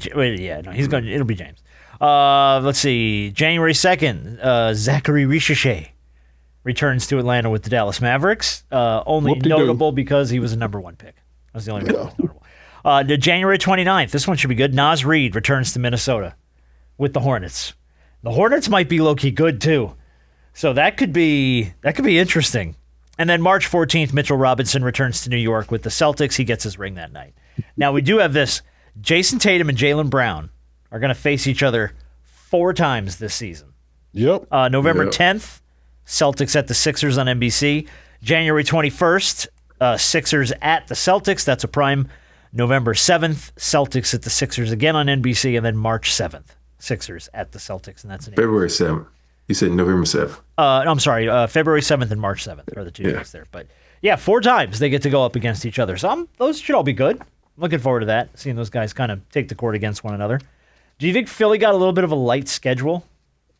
James. Let's see. January 2nd, Zachary Richichet returns to Atlanta with the Dallas Mavericks. Only notable because he was a number one pick. That's the only reason it was notable. January 29th, this one should be good. Naz Reid returns to Minnesota with the Hornets. The Hornets might be low-key good, too. So that could be interesting. And then March 14th, Mitchell Robinson returns to New York with the Celtics. He gets his ring that night. Now, we do have this. Jason Tatum and Jaylen Brown are going to face each other 4 times this season. Yep. November 10th, Celtics at the Sixers on NBC. January 21st, Sixers at the Celtics. That's a prime. November 7th, Celtics at the Sixers again on NBC. And then March 7th, Sixers at the Celtics. And that's an February 7th. You said November 7th. I'm sorry, February 7th and March 7th are the 2 days there. But yeah, 4 times they get to go up against each other. So those should all be good. I'm looking forward to that, seeing those guys kind of take the court against one another. Do you think Philly got a little bit of a light schedule?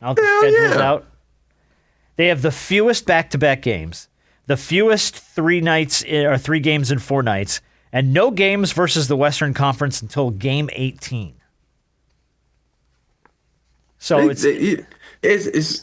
Now the schedule's out. They have the fewest back-to-back games, the fewest 3 games in 4 nights, and no games versus the Western Conference until Game 18. So it's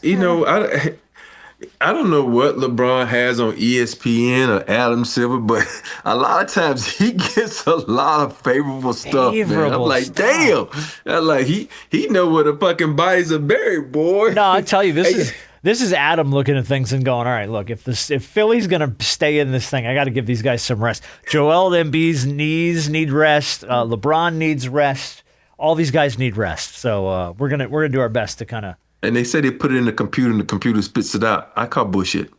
you know, I don't know what LeBron has on ESPN or Adam Silver, but a lot of times he gets a lot of favorable stuff, man. I'm like, damn. I'm like, he know where the fucking bodies are buried, boy. No, I tell you, this is Adam looking at things and going, all right, look, if Philly's gonna stay in this thing, I got to give these guys some rest. Joel Embiid's knees need rest. LeBron needs rest. All these guys need rest. So we're gonna do our best to kind of. And they say they put it in the computer and the computer spits it out. I call bullshit.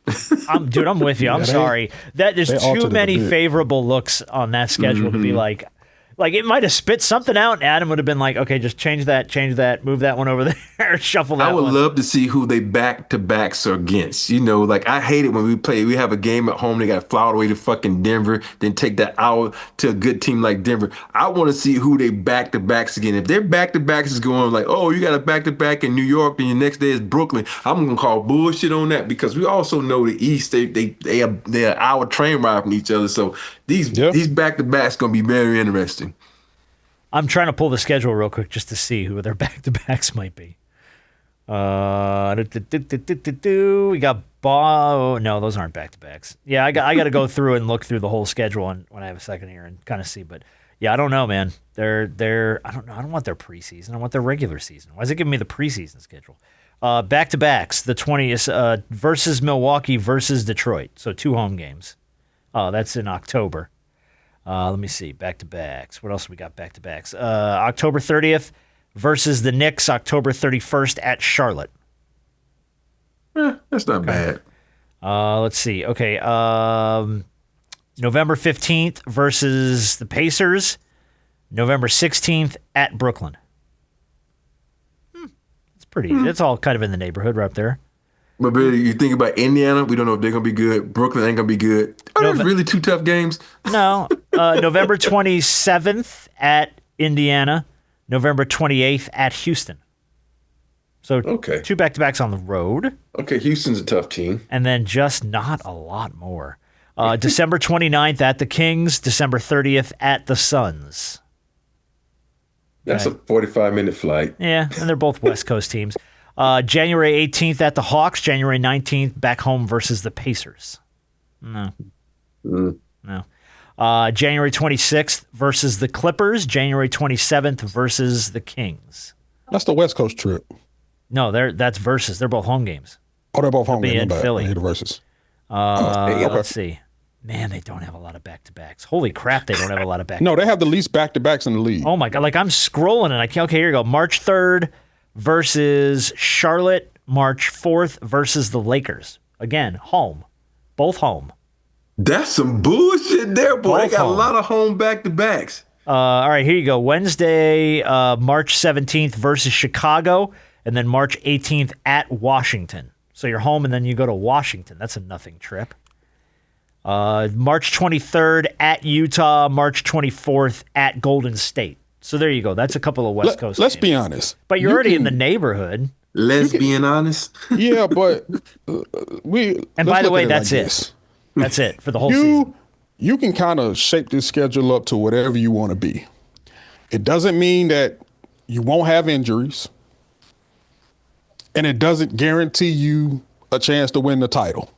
Dude, I'm with you. I'm sorry. There's too many favorable looks on that schedule to be like it might have spit something out, and Adam would have been like, okay, just change that, move that one over there, shuffle that one. I would love to see who they back-to-backs are against. You know, like I hate it when we have a game at home, they got to fly all the way to fucking Denver, then take that hour to a good team like Denver. I want to see who they back-to-backs again. If their back-to-backs is going like, oh, you got a back-to-back in New York, and your next day is Brooklyn, I'm going to call bullshit on that because we also know the East, they're an hour train ride from each other. So these back-to-backs going to be very interesting. I'm trying to pull the schedule real quick just to see who their back-to-backs might be. We got Bob. No, those aren't back-to-backs. Yeah, I got to go through and look through the whole schedule when I have a second here and kind of see. But yeah, I don't know, man. They're I don't know. I don't want their preseason. I want their regular season. Why is it giving me the preseason schedule? Back-to-backs, the 20th versus Milwaukee versus Detroit. So 2 home games. That's in October. Let me see. Back-to-backs. What else we got back-to-backs? October 30th versus the Knicks, October 31st at Charlotte. That's not bad. Let's see. Okay. November 15th versus the Pacers, November 16th at Brooklyn. It's pretty. It's all kind of in the neighborhood right up there. But Billy, you think about Indiana, we don't know if they're going to be good. Brooklyn ain't going to be good. Are those really 2 tough games? No. November 27th at Indiana, November 28th at Houston. So 2 back-to-backs on the road. Okay, Houston's a tough team. And then just not a lot more. December 29th at the Kings, December 30th at the Suns. That's a 45-minute flight. Yeah, and they're both West Coast teams. January 18th at the Hawks, January 19th back home versus the Pacers. No. No. January 26th versus the Clippers, January 27th versus the Kings. That's the West Coast trip. No, that's versus. They're both home games. Oh, they're both home They'll be games. in Philly. The versus. Let's see. Man, they don't have a lot of back-to-backs. Holy crap, they don't have a lot of back-to-backs. No, they have the least back-to-backs in the league. Oh, my God. Like, I'm scrolling, and okay, here you go. March 3rd versus Charlotte. March 4th versus the Lakers. Again, home. Both home. That's some bullshit there, boy. Both They got home. a lot of home back-to-backs. All right, here you go. Wednesday, March 17th versus Chicago, and then March 18th at Washington. So you're home, and then you go to Washington. That's a nothing trip. March 23rd at Utah, March 24th at Golden State. So there you go. That's a couple of West Coast Let's games. be honest. But you're already in the neighborhood. Let's being honest. Yeah, but we. And by the way, that's it. That's it for the whole season. You can kind of shape this schedule up to whatever you want to be. It doesn't mean that you won't have injuries, and it doesn't guarantee you a chance to win the title.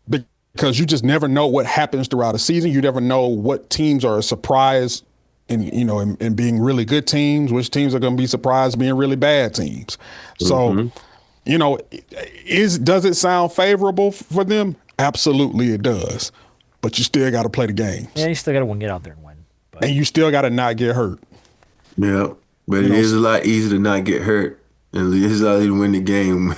Because you just never know what happens throughout a season. You never know what teams are a surprise in being really good teams, which teams are going to be surprised being really bad teams. So, does it sound favorable for them? Absolutely it does. But you still got to play the games. Yeah, you still got to get out there and win. But. And you still got to not get hurt. Yeah, but it is a lot easier to not get hurt. And it's a lot easier to win the game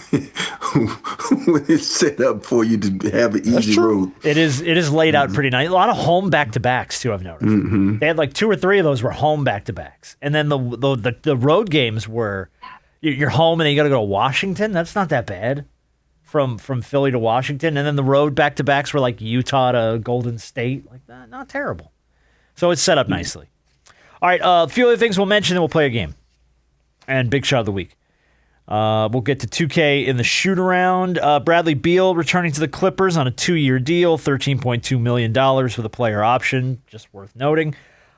when it's set up for you to have an easy road. It is laid out pretty nice. A lot of home back-to-backs, too, I've noticed. They had like 2 or 3 of those were home back-to-backs. And then the road games were you're home and then you got to go to Washington. That's not that bad from Philly to Washington. And then the road back-to-backs were like Utah to Golden State. Like that, not terrible. So it's set up nicely. All right, a few other things we'll mention, then we'll play a game. And big shot of the week. We'll get to 2K in the shoot-around. Bradley Beal returning to the Clippers on a 2-year deal, $13.2 million with a player option, just worth noting.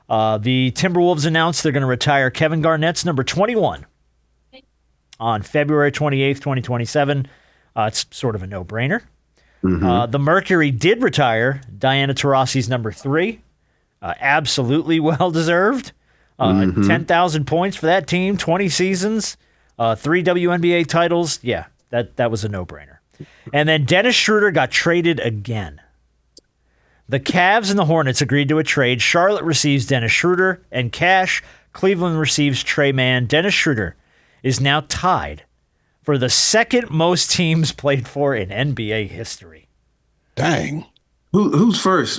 The Timberwolves announced they're going to retire Kevin Garnett's number 21 on February 28th, 2027. It's sort of a no-brainer. The Mercury did retire Diana Taurasi's number 3. Absolutely well-deserved. 10,000 points for that team, 20 seasons. 3 WNBA titles. Yeah, that was a no-brainer. And then Dennis Schroder got traded again. The Cavs and the Hornets agreed to a trade. Charlotte receives Dennis Schroder and cash. Cleveland receives Trey Mann. Dennis Schroder is now tied for the second most teams played for in NBA history. Dang. Who's first?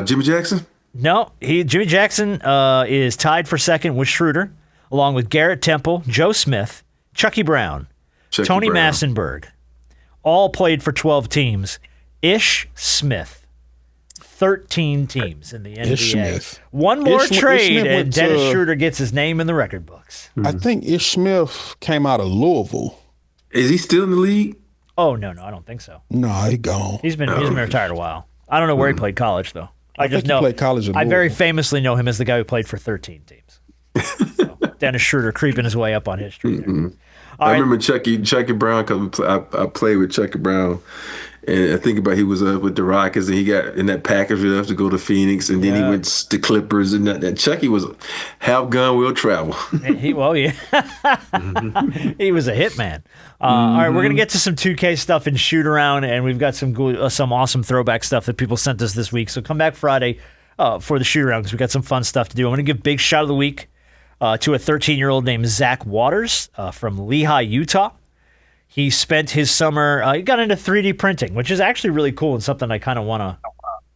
Jimmy Jackson? No, Jimmy Jackson is tied for second with Schroder, along with Garrett Temple, Joe Smith, Chucky Brown, Tony Massenberg, all played for 12 teams. Ish Smith, 13 teams in the NBA. Ish Smith. One more Ish trade, Smith and Dennis Schroder gets his name in the record books. I think Ish Smith came out of Louisville. Is he still in the league? Oh, no, I don't think so. No, he gone. He's been retired a while. I don't know where he played college, though. I just think he know. played college in I very Louisville. famously know him as the guy who played for 13 teams. So, Dennis Schroder creeping his way up on history there. I remember Chucky Brown because I played with Chucky Brown. And I think about he was with the Rockets and he got in that package with us to go to Phoenix and then he went to Clippers and that Chucky was half gun will travel. He was a hitman. All right, we're gonna get to some 2K stuff and shoot around, and we've got some awesome throwback stuff that people sent us this week. So come back Friday for the shoot around because we got some fun stuff to do. I'm gonna give big shout of the week to a 13-year-old named Zach Waters from Lehigh, Utah. He spent his summer, he got into 3D printing, which is actually really cool and something I kind of want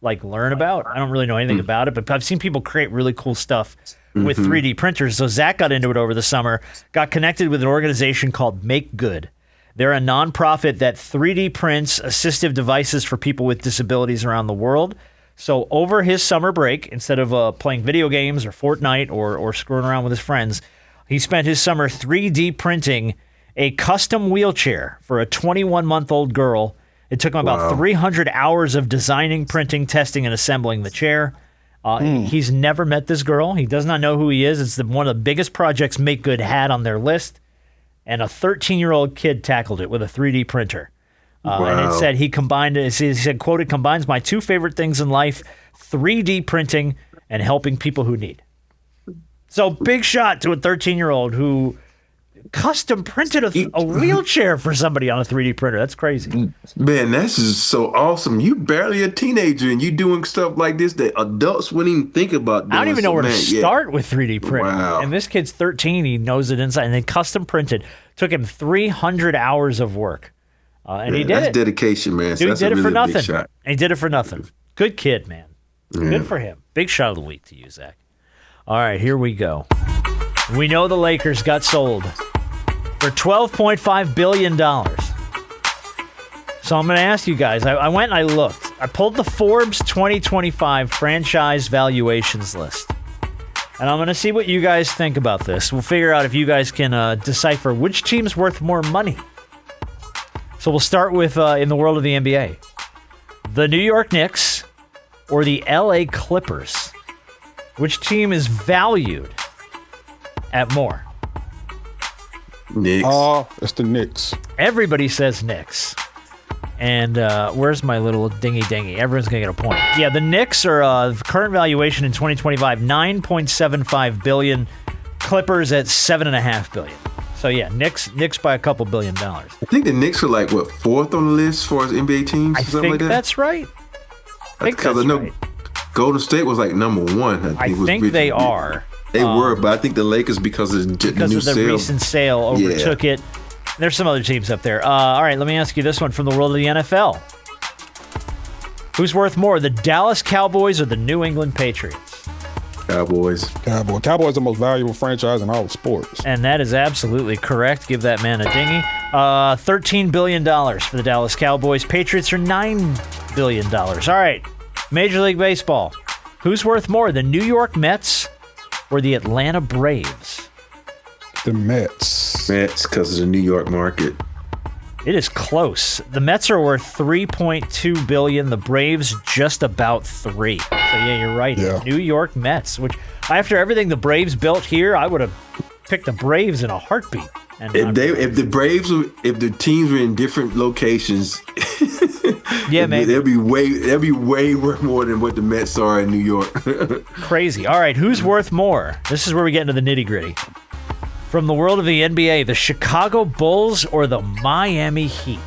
to learn about. I don't really know anything about it, but I've seen people create really cool stuff with 3D printers. So Zach got into it over the summer, got connected with an organization called Make Good. They're a nonprofit that 3D prints assistive devices for people with disabilities around the world. So over his summer break, instead of playing video games or Fortnite or screwing around with his friends, he spent his summer 3D printing a custom wheelchair for a 21-month-old girl. It took him about 300 hours of designing, printing, testing, and assembling the chair. He's never met this girl. He does not know who he is. It's one of the biggest projects Make Good had on their list. And a 13-year-old kid tackled it with a 3D printer. And it said he said, quote, "It combines my two favorite things in life, 3D printing and helping people who need." So big shot to a 13-year-old who custom printed a wheelchair for somebody on a 3D printer. That's crazy. Man, that's just so awesome. You barely a teenager and you doing stuff like this that adults wouldn't even think about doing. I don't even know where to start with 3D printing. Wow. And this kid's 13. He knows it inside. And then custom printed. Took him 300 hours of work. And he did that's it. dedication, man. Dude, That's he did a it for really nothing. big shot. And he did it for nothing. Good kid, man. Good for him. Big shot of the week to you, Zach. All right, here we go. We know the Lakers got sold for $12.5 billion. So I'm going to ask you guys. I went and I looked. I pulled the Forbes 2025 franchise valuations list. And I'm going to see what you guys think about this. We'll figure out if you guys can decipher which team's worth more money. So we'll start with, in the world of the NBA, the New York Knicks or the LA Clippers. Which team is valued at more? Knicks. It's the Knicks. Everybody says Knicks. And where's my little dingy? Everyone's going to get a point. Yeah, the Knicks are current valuation in 2025, $9.75 billion. Clippers at $7.5 billion. So yeah, Knicks by a couple $1 billion. I think the Knicks are like, fourth on the list as far as NBA teams? I think like that? that's right. Because I know right. Golden State was like number one. I think they are. They were, but I think the Lakers, because of the new sale. Recent sale, overtook it. There's some other teams up there. All right, let me ask you this one from the world of the NFL. Who's worth more, the Dallas Cowboys or the New England Patriots? Cowboys. Cowboys are the most valuable franchise in all of sports. And that is absolutely correct. Give that man a dingy. $13 billion for the Dallas Cowboys. Patriots are $9 billion. All right, Major League Baseball. Who's worth more, the New York Mets or the Atlanta Braves? The Mets. Mets, because of the New York market. It is close. The Mets are worth $3.2 billion. The Braves just about $3 billion. So yeah, you're right. Yeah. New York Mets, which after everything the Braves built here, I would have picked the Braves in a heartbeat. And if the teams were in different locations, yeah, maybe they'd be way worth more than what the Mets are in New York. Crazy. All right, who's worth more? This is where we get into the nitty gritty. From the world of the NBA, the Chicago Bulls or the Miami Heat?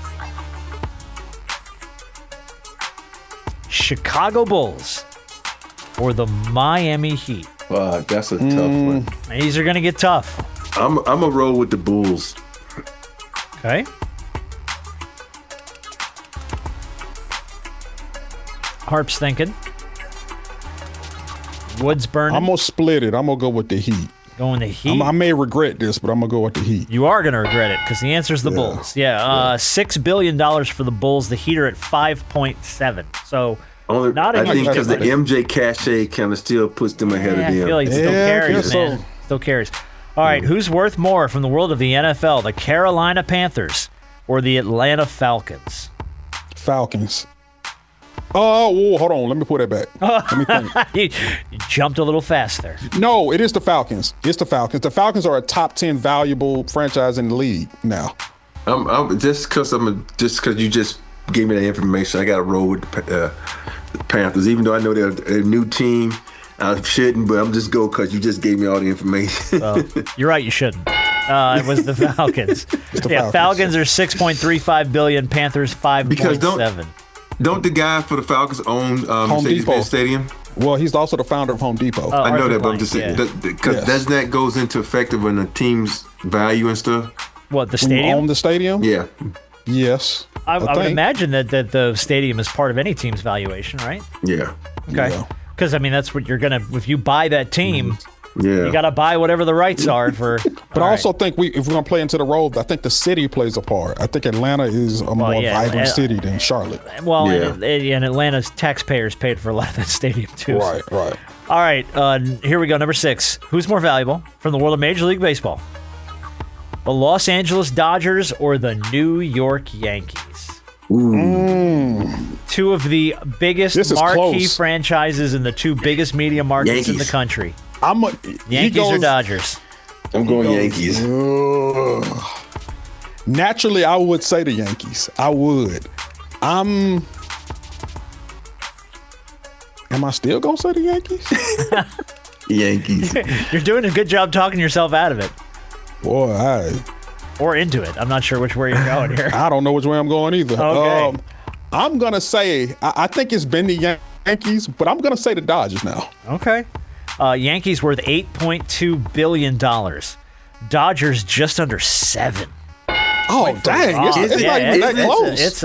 Chicago Bulls or the Miami Heat? Wow, that's a tough one. These are going to get tough. I'm a roll with the Bulls. Okay. Harp's thinking. Wood's burning. I'm going to split it. I'm going to go with the Heat. Going the Heat. I may regret this, but I'm going to go with the Heat. You are going to regret it because the answer is the Bulls. Yeah, $6 billion for the Bulls. The Heat are at 5.7. So not I think because the MJ cachet kind of still puts them ahead of them. I feel like it still carries, man. So. Still carries. All right, who's worth more from the world of the NFL? The Carolina Panthers or the Atlanta Falcons? Falcons. Hold on. Let me pull that back. Let me think. You jumped a little fast there. No, it is the Falcons. It's the Falcons. The Falcons are a top 10 valuable franchise in the league now. I'm just because you just gave me that information. I got to roll with the Panthers, even though I know they're a new team. I shouldn't, but I'm just go because you just gave me all the information. You're right. You shouldn't. It was the Falcons. Falcons are $6.35 billion. Panthers $5.7. Don't the guy for the Falcons own Mercedes-Benz Stadium? Well, he's also the founder of Home Depot. I know that, but I'm just saying because doesn't that goes into effective when the team's value and stuff? What, the stadium? Own the stadium? Yeah. Yes. I would imagine that the stadium is part of any team's valuation, right? Yeah. Okay. Because I mean, that's what you're gonna. If you buy that team, Yeah. you got to buy whatever the rights are for. But I also think if we're going to play into the role, I think the city plays a part. I think Atlanta is a more vibrant city than Charlotte. Well, and Atlanta's taxpayers paid for a lot of that stadium too. Right. All right, here we go. Number 6. Who's more valuable from the world of Major League Baseball? The Los Angeles Dodgers or the New York Yankees? Two of the biggest marquee franchises in the two biggest media markets in the country. Yankees or Dodgers? I'm going Yankees. Naturally, I would say the Yankees. I would. Am I still going to say the Yankees? Yankees. You're doing a good job talking yourself out of it. Boy, or into it. I'm not sure which way you're going here. I don't know which way I'm going either. Okay. I'm going to say, I think it's been the Yankees, but I'm going to say the Dodgers now. Okay. Yankees worth $8.2 billion. Dodgers just under 7. Oh, dang. It's not even that close.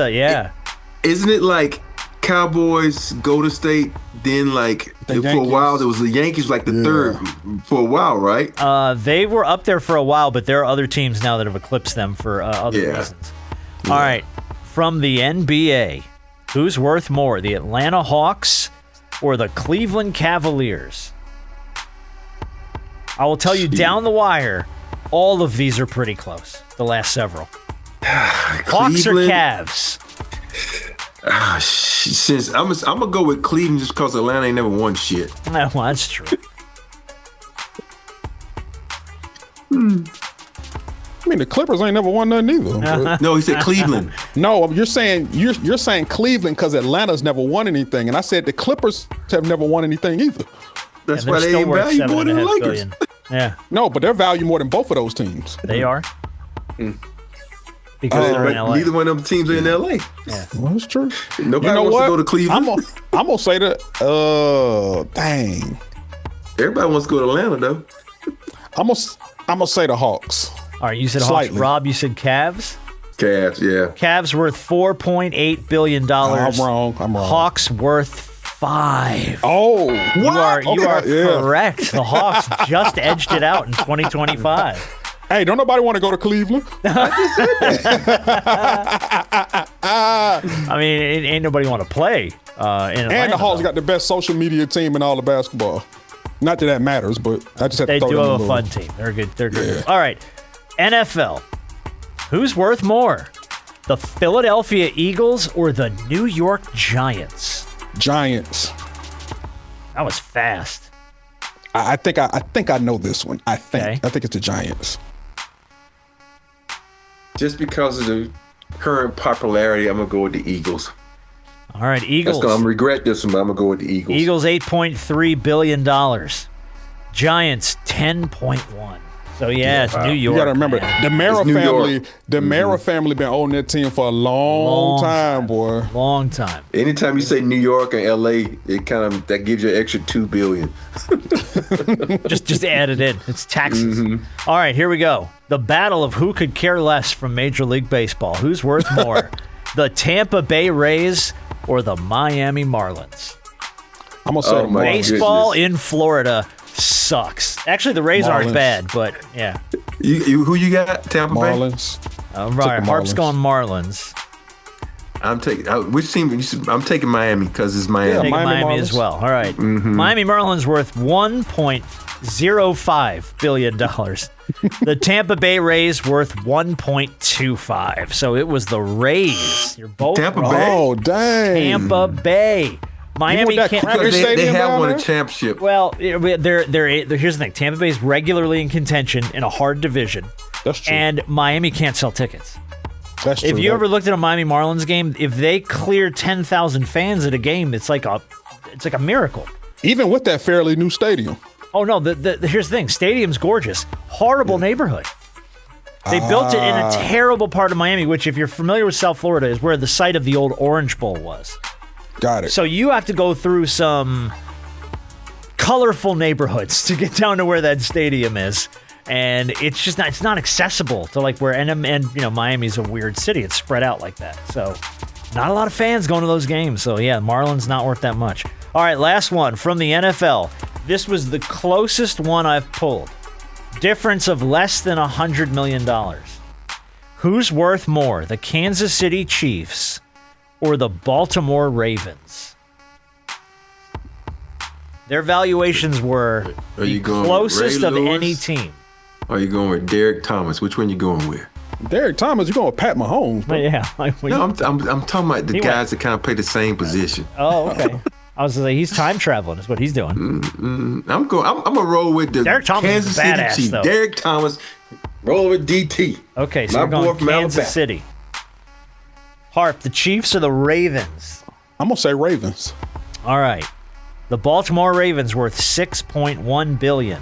Isn't it like Cowboys, Golden State, then like for a while, it was the Yankees like the third for a while, right? They were up there for a while, but there are other teams now that have eclipsed them for other reasons. All right. From the NBA, who's worth more, the Atlanta Hawks or the Cleveland Cavaliers? I will tell you down the wire, all of these are pretty close, the last several. Hawks or Cavs? Since I'm gonna go with Cleveland just because Atlanta ain't never won shit. Well, that's true. I mean, the Clippers ain't never won nothing either. No, he said Cleveland. No, you're saying Cleveland because Atlanta's never won anything, and I said the Clippers have never won anything either. That's why they ain't value more than the Lakers. Yeah. No, but they're valued more than both of those teams. They are. Because they're in LA. Neither one of them teams are in LA. Yeah. Well, that's true. Nobody wants to go to Cleveland. I'm gonna say that. Dang. Everybody wants to go to Atlanta though. I'm gonna say the Hawks. All right, you said Hawks. Rob, you said Cavs? Cavs, yeah. Cavs worth $4.8 billion. I'm wrong. Hawks worth 5. Oh, you are correct. The Hawks just edged it out in 2025. Hey, don't nobody want to go to Cleveland? I mean, ain't nobody want to play in Atlanta. And the Hawks got the best social media team in all of basketball. Not that that matters, but I just have to throw them in. They do have a fun team. They're good. They're good. Yeah. All right. NFL. Who's worth more? The Philadelphia Eagles or the New York Giants? Giants. That was fast. I think I know this one. I think it's the Giants. Just because of the current popularity, I'm gonna go with the Eagles. All right, Eagles. I'm gonna regret this one, but I'm gonna go with the Eagles. Eagles $8.3 billion. Giants $10.1. So it's New York. You got to remember the Mara family. The Mara family been owning that team for a long time, boy. Long time. Anytime you say New York and LA, it that gives you an extra $2 billion. just add it in. It's taxes. All right, here we go. The battle of who could care less from Major League Baseball. Who's worth more? The Tampa Bay Rays or the Miami Marlins? I'm gonna say baseball in Florida sucks. Actually, the Rays aren't bad, but yeah. Who you got? Tampa Marlins. All right, Harp's going Marlins. I'm taking which team? I'm taking Miami because it's Miami. Yeah, Taking Miami Miami as Marlins. well. All right. Miami Marlins worth $1.05 billion. The Tampa Bay Rays worth 1.25. So it was the Rays. You're both Tampa wrong. Bay? Oh, dang. Tampa Bay. Miami that can't. Cracker Because they Stadium have down won a there? championship. Well, here's the thing. Tampa Bay is regularly in contention in a hard division, That's true. and Miami can't sell tickets. That's true. If you ever looked at a Miami Marlins game, if they clear 10,000 fans at a game, it's like a miracle. Even with that fairly new stadium. Oh no! Here's the thing: stadium's gorgeous, horrible neighborhood. They built it in a terrible part of Miami, which, if you're familiar with South Florida, is where the site of the old Orange Bowl was. Got it. So you have to go through some colorful neighborhoods to get down to where that stadium is. And it's not accessible to like where, and you know, Miami's a weird city. It's spread out like that. So not a lot of fans going to those games. So yeah, Marlins not worth that much. All right, last one from the NFL. This was the closest one I've pulled. Difference of less than $100 million. Who's worth more, the Kansas City Chiefs or the Baltimore Ravens? Their valuations were Are you the going with closest Ray of Lewis? any team. Or are you going with Derek Thomas? Which one you going with? Derek Thomas, you're going with Pat Mahomes, bro. But yeah. No, I'm talking about the He guys that kind of play the same position. Oh, okay. I was gonna say he's time traveling is what he's doing. I'm gonna roll with the Derek Thomas is Kansas a badass, City Chiefs. though. Derek Thomas, roll with DT. Okay, so My you're boy going from Kansas Alabama. City. Harp, the Chiefs or the Ravens? I'm going to say Ravens. All right. The Baltimore Ravens worth $6.1 billion.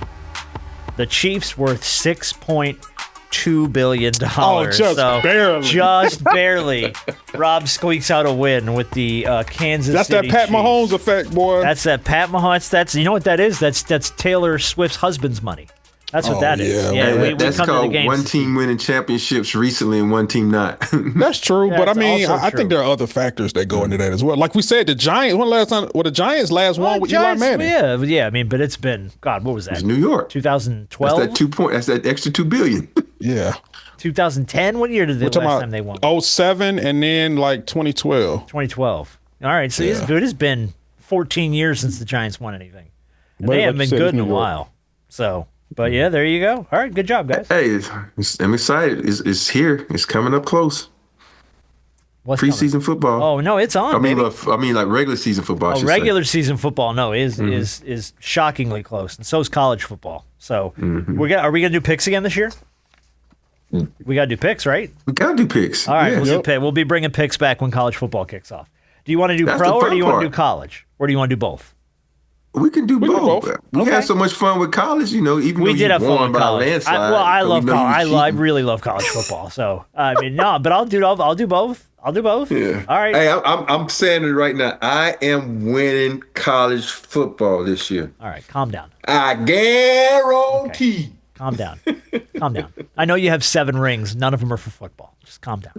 The Chiefs worth $6.2 billion. Oh, just barely. Just barely. Rob squeaks out a win with the Kansas That's City that Pat Chiefs. Mahomes effect, boy. That's that Pat Mahomes. That's you know what that is? That's Taylor Swift's husband's money. That's what Oh, that is. yeah, Yeah, man. we That's come to the called games. one team winning championships recently and one team not. That's true, but I That's mean, also I true. think there are other factors that go into that as well. Like we said, the Giants. When last time? Well, the Giants last one with Eli Giants, Manning. yeah. I mean, but it's been God. What was that? It's New York. 2012. That's that 2 point. That's that extra $2 billion. Yeah. 2010. What year did the We're last talking time they won? about 07 and then like 2012. 2012. All right, so Yeah. it has been 14 years since the Giants won anything. And But they like haven't you been said, good it's in a New York. while. So, but yeah, there you go. All right, good job, guys. Hey, I'm excited. It's here. It's coming up close. What's coming? Preseason football. Oh no, it's on. I mean, baby. like regular season football. I should say. Regular season football, no, is Mm-hmm. shockingly close, and so is college football. So Mm-hmm. are we gonna do picks again this year? We gotta do picks, right? We gotta do picks. All right, Yeah. we'll be bringing picks back when college football kicks off. Do you want to do That's pro the or fun do you want to part. do college, or do you want to do both? We can do can do both. both. We Okay. had so much fun with college, even We though did you have fun won with by a college. landslide. I but love we know you college. was I cheating. really love college football. So I mean, no, but I'll do both. I'll do both. Yeah. All right. Hey, I'm saying it right now. I am winning college football this year. All right. Calm down. I guarantee. Calm down. Calm down. I know you have 7 rings. None of them are for football. Just calm down.